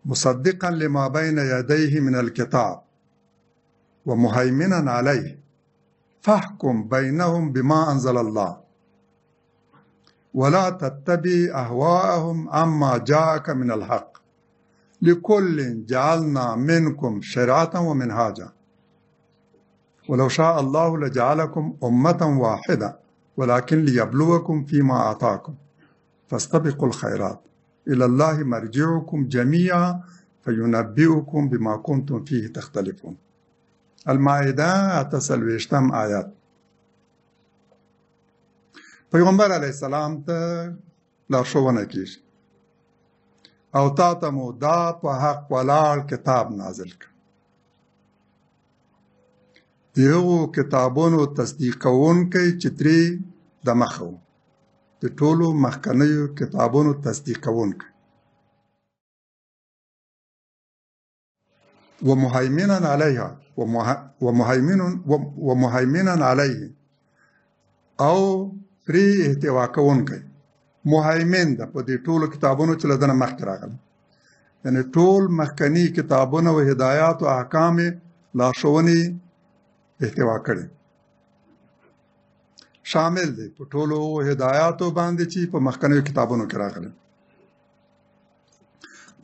مصدقا لما بين يديه من الكتاب ومهيمنا عليه فاحكم بينهم بما أنزل الله ولا تتبع أهواءهم عما جاءك من الحق لكل جعلنا منكم شرعة ومنهاجا ولو شاء الله لجعلكم أمة واحدة ولكن ليبلوكم فيما آتاكم فاستبقوا الخيرات إلى الله مرجعكم جميعا فينبئكم بما كنتم فيه تختلفون. المائده 48 آیات. پیغمبر علیه السلام ته لارښوونه کیږي او تا ته مو دا په حق ولاړ کتاب نازل کړ. د هغو کتابونو تصدیق کوونکی چې ترې د مخه و، د ټولو مخکنیو کتابونو تصدیق کوونکی. ومهيمنا عليها ومهيمنا عليه او پرې احتوا کوونکی. مهیمن ده په دې ټولو کتابونو چې له دنه مخکې راغلي، یعنې ټول مخکني کتابونه او هدایات او احکام لارښوونې احتوا کړي، شامل دی په ټولو هدایاتو باندې چې په مخکنیو کتابونو کې راغلي.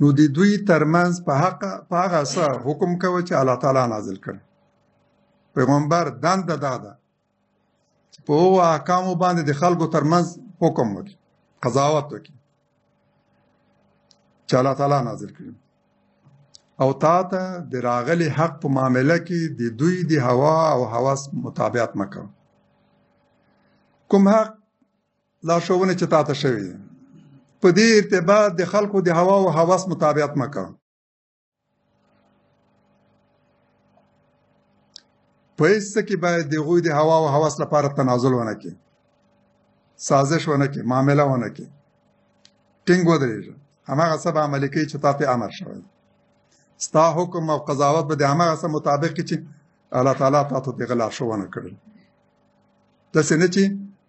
نو د دوی ترمنځ په هغه څه حکم کوي چې الله تعالی نازل کړي. پیغمبر دنده دا ده چې په هغو احکامو باندې د خلکو ترمنځ حکم وکړي، قضاوت وکړي چې الله تعالی نازل کړي. او تا ته د راغلي حق په معامله کې د دوی د هوا او هوس مطابقت مه کوه. کوم حق لارښوونې چې تا ته شوي دي په دې ارتباط د خلکو د هوا او هوس مطابقت مه کوه. په هېڅ څه کې باید د هغوی د هوا او هوس لپاره تنازل ونه کړي، سازش ونه کړي، معامله ونه کړي. ټینګ ودرېږه، هماغه څه به عملي کوي چې تا ته امر شوی. ستا حکم او قضاوت به د هماغه څه مطابق چې الله تعالی تا ته دغه لارښوونه کړې. داسې نه چې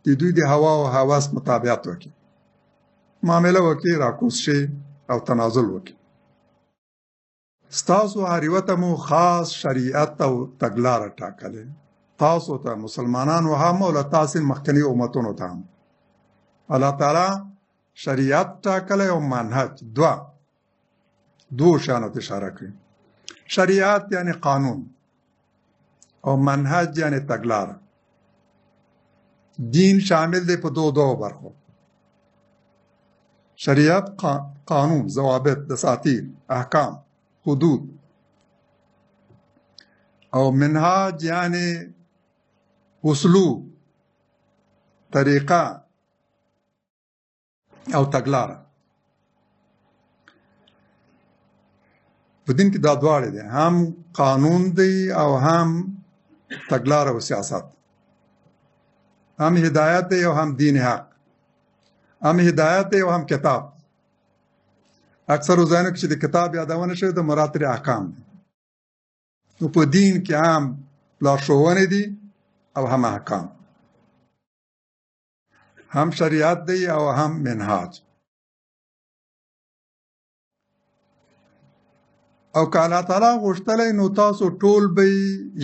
د دوی د هوا او هوس مطابقت وکړي، معامله وکړي، راکوز شي او تنازل وکړي. ستاسو هر یوه ته مو خاص شریعت او تګلاره ټاکلې، تاسو ته مسلمانانو هم او له تاسې مخکني امتونو ته هم. الله تعالی شریعت ټاکلی او منهج دو شانو ته اشاره کړي. شریعت یعنی قانون او منهج یعنی تګلاره. دین شامل دی په دوه برخو: شریعت، قانون، ضوابط، دساتیر، احکام، حدود، او منهاج یعنی اسلوب، طریقه او تګلاره. په دین کې دا دواړه دي، هم قانون دی او هم تګلاره او سیاست، هم هدایت دی او هم دین حق، هم هدایت دی او هم کتاب. اکثر ځایونو کې چې د کتاب یادونه شوی د مراد ترې احکام دي. نو په دین کې هم لارښوونې دي او هم احکام، هم شریعت دی او هم منهاج. او که الله تعالی غوښتلی نو تاسو ټول به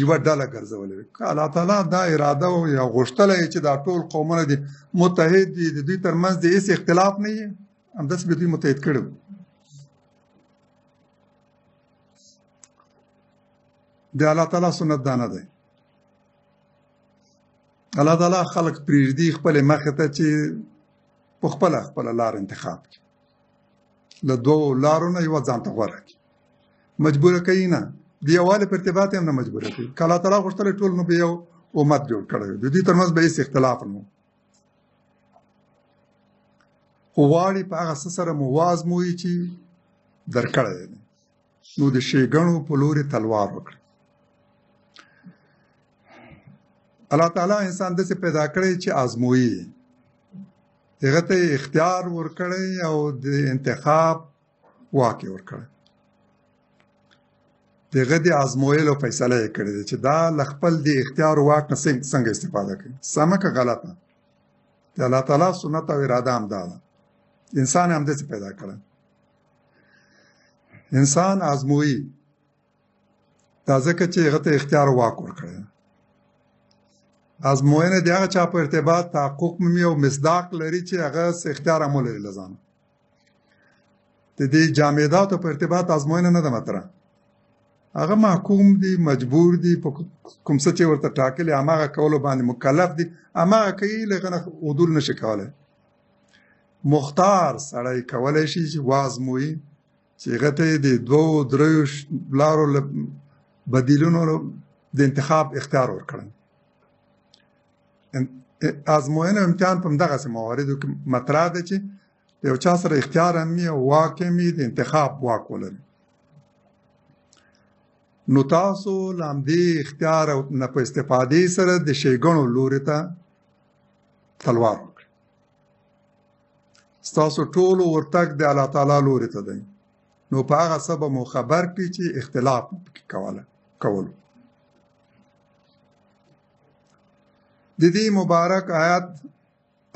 یوه ډله ګرځولې وي. که الله تعالی دا اراده او یا غوښتلی چې دا ټول قومونه دي متحد دي، د دوی ترمنځ د هېڅ اختلاف نه وي، همداسې به دوی متحد کړي وو. د الله تعالی سنت دا نه دی. الله تعالی خلق پرېږدي خپلې مخې ته چې په خپله لار انتخاب کړي، له دوو لارو نه یوه ځان ته غوره کړي. مجبوره کوي نه، د یووالي په ارتباط هم نه مجبوره کوي. که الله تعالی غوښتلی ټول نو به یو امت جوړ کړی وي، د دوی ترمنځ به هېڅ اختلاف نه و. خو غواړي په هغه څه سره مو وازمويي چې درکړی دی. نو د ښېګڼو په لوري تلوار وکړي. الله تعالی انسان داسې پیدا کړی چې ازمويي، هغه ته اختیار ورکړی او د انتخاب واک یې ورکړی. د هغه د ازمویلو فیصله یې کړې ده چې دا له خپل د اختیار واک نه څنګه استفاده کوي، سمه که غلطه. د الله تعالی سنت او اراده هم دا ده. انسان هم داسې پیدا کړی. انسان ازمويي دا ځکه چې هغه ته اختیار واک ورکړی. ازموینه د هغه چا په ارتباط تحقق مومي او مصداق لري چې هغه څه اختیار هم ولري له ځانه. د دې جامداتو په ارتباط ازموینه نه ده مطرح. هغه محکوم دي، مجبور دي، په کوم څه چې ورته ټاکلي هماغه کولو باندې مکلف دي، هماغه کوي، له هغه نه عدول نشي کولی. مختار سړی کولی شي چې وازمويي چې هغه ته د دوو دریو لارو بدیلونو د انتخاب اختیار ورکړي. ازموینه امتحان په همدغسې مواردو کې مطرح ده چې د یو چا سره اختیار هم وي او واک هم وي، د انتخاب واک ولري. نو تاسو له همدې اختیار نه په استفادې سره د ښېګڼو لوري ته تلوار وکړئ. ستاسو ټولو ورتګ د الله تعالی لوري ته دی. نو په هغه څه به مو خبر کړي چې اختلاف پکې کولو. د دې مبارک آیت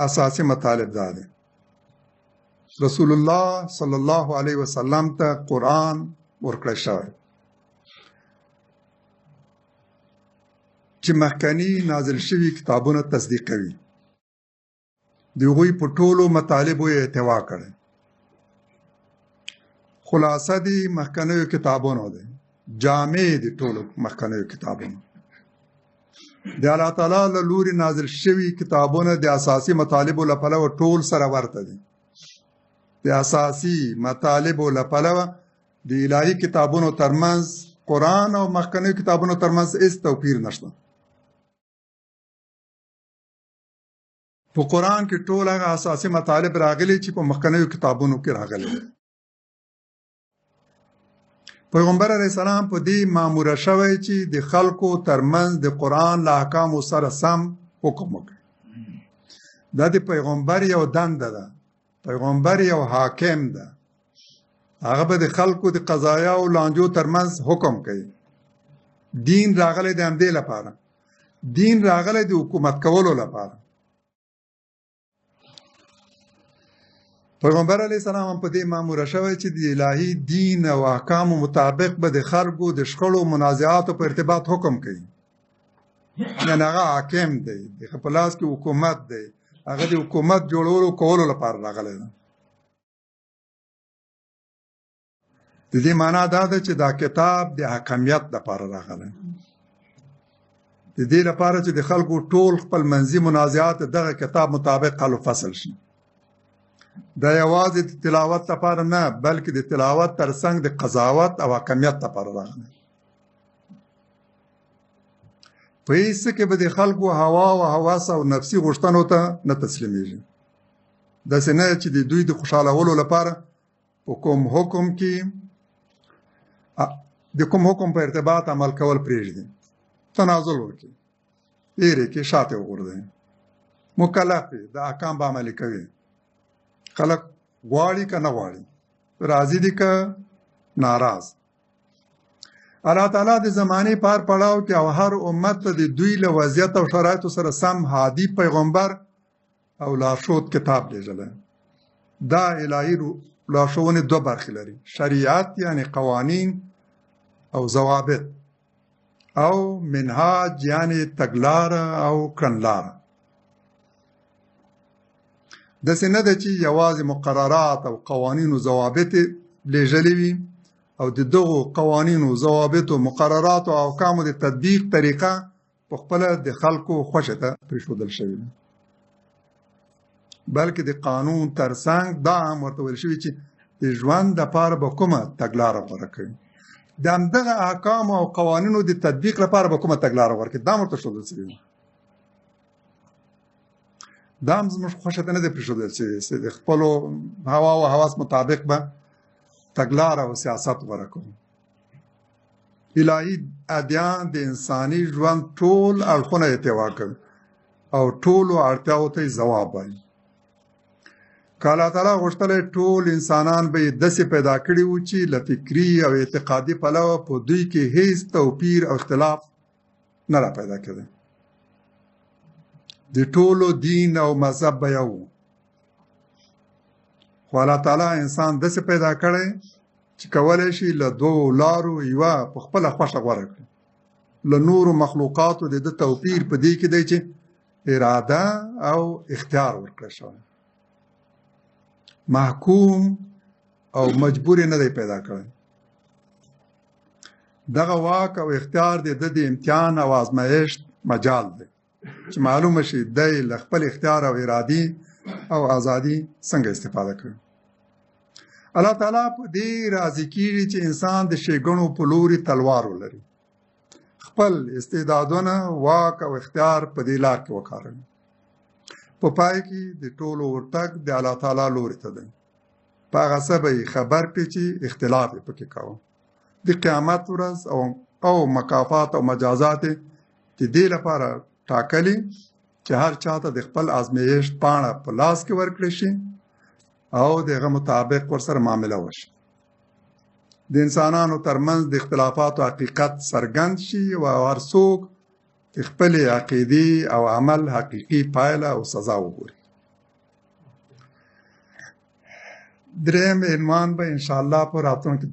اساسي مطالب دا دی: رسول الله صلی الله علیه وسلم ته قرآن ورکړی شوی چې مخکني نازل شوي کتابونه تصدیق کوي. د هغوی په ټولو مطالبو یې احتوا کړی. خلاصه دي مخکنیو کتابونو دی، جامع دي ټولو مخکنیو کتابونو. د الله تعالی له لوري نازل شوي کتابونه د اساسي مطالبو له پلوه ټول سره ورته دي. د اساسي مطالبو له پلوه د الهي کتابونو ترمنځ، قرآن او مخکنیو کتابونو ترمنځ هېڅ توپیر نشته. په قرآن کې ټول هغه اساسي مطالب راغلي چې په مخکنیو کتابونو کې راغلي. پیغمبر علیه السلام په دې ماموره شوی چې د خلکو ترمنځ د قرآن له احکامو سره سم حکم وکړي. دا د پیغمبر یو دنده ده. پیغمبر یو حاکم ده. هغه به د خلکو د قضایا او لانجو ترمنځ حکم کوي. دین راغلی د همدې لپاره. دین راغلی د حکومت کولو لپاره. پیغمبر علیه السلام په دې ماموره شوی چې د الهي دین او احکامو مطابق به د خلکو د شخړو منازعاتو په ارتباط حکم کوي. یعنې هغه حاکم دی، د هغه په لاس کې حکومت دی، هغه د حکومت جوړولو کولو لپاره راغلی دی. د دې معنا دا ده چې دا کتاب د حاکمیت لپاره راغلی. د د دې لپاره چې د خلکو ټول خپل منځي منازعات دغه کتاب مطابق حل و فصل شي. دا یوازې د تلاوت لپاره نه بلکې د تلاوت ترڅنګ د قضاوت او حکمیت لپاره راغلی. په هیڅ کې به د خلکو هوا او هوس او نفسي غوښتنو ته نه تسلیمیږي. داسې نه چې د دوی د خوشحالولو لپاره په کوم حکم کې د کوم حکم په ارتباط عمل کول پرېږدي، تنازل وکړي، ایرې کې شاته وغورځوي، مکلف د احکام به عملي کوي. خلک غواړي که نه غواړي، راضي دي که ناراض. الله تعالی د زمانې په هر پړاو کې او هر امت ته د دوی له وضعیت او شرایطو سره سم هادي پیغمبر او لارښود کتاب لیږلی. دا الهي لارښوونې دوه برخې لري: شریعت یعنی قوانین او ضوابط، او منهاج یعنی تګلاره او کړنلاره. داسې نه ده چې یوازې مقررات او قوانین او ضوابط لیږلي وي او د دغو قوانینو ضوابطو مقرراتو او احکامو د تطبیق طریقه په خپله د خلکو خوښې ته پرېښودل شوې ده، بلکې د قانون ترڅنګ دا هم ورته ویل شوي چې د ژوند لپاره به کومه تګلاره غوره کوي، د همدغه احکامو او قوانینو د تطبیق لپاره به کومه تګلاره غوره کوي، دا هم ورته ښودل شوي ده. دا هم زموږ خوښې ته نه دی پرېښودل شوي چې د خپلو هوا او هوس مطابق به تګلاره او سیاست غوره کوو. الهي ادیان د انساني ژوند ټول اړخونه احتوا کوي او ټولو اړتیاو ته ځواب وایي. که الله تعالی غوښتلی ټول انسانان به یې داسې پیدا کړي وو چې له فکري او اعتقادي پلوه په دوی کې هیڅ توپیر او اختلاف نه را پیدا کېده. د ټولو دین او مذهب به یو و، خو الله تعالی انسان داسې پیدا کړی چې کولی شي له دوو لارو یوه په خپله خوښه غوره کړي. له نورو مخلوقاتو د ده توپیر په دې کې دی چې اراده او اختیار ورکړی شوی. محکوم او مجبور نه دی پیدا کړی. دغه واک او اختیار د ده د امتحان او آزمایښت مجال دی چې معلومه شي دی له خپل اختیار او ارادي او ازادي څنګه استفاده کوي. الله تعالی په دې راضي کېږي چې انسان د ښېګڼو په لوري تلوار ولري، خپل استعدادونه، واک او اختیار په دې لار کې وکاروي. په پای کې د ټولو ورتګ د الله تعالی لوري ته دی. په هغه څه به یې خبر کړي چې اختلاف یې پکې کاوه. د قیامت ورځ او مکافات او مجازات یې د دې لپاره ټاکلي چې هر چاته د خپل ازمایښت پاڼه په لاس کې ورکړی شي او د هغه مطابق ورسره معامله وشي. د انسانانو ترمنځ د اختلافاتو حقیقت څرګند شي او هر څوک د خپلې عقیدې او عمل حقیقي پایله او سزا وګوري. دریم عنوان به انشاءالله په راتلونکي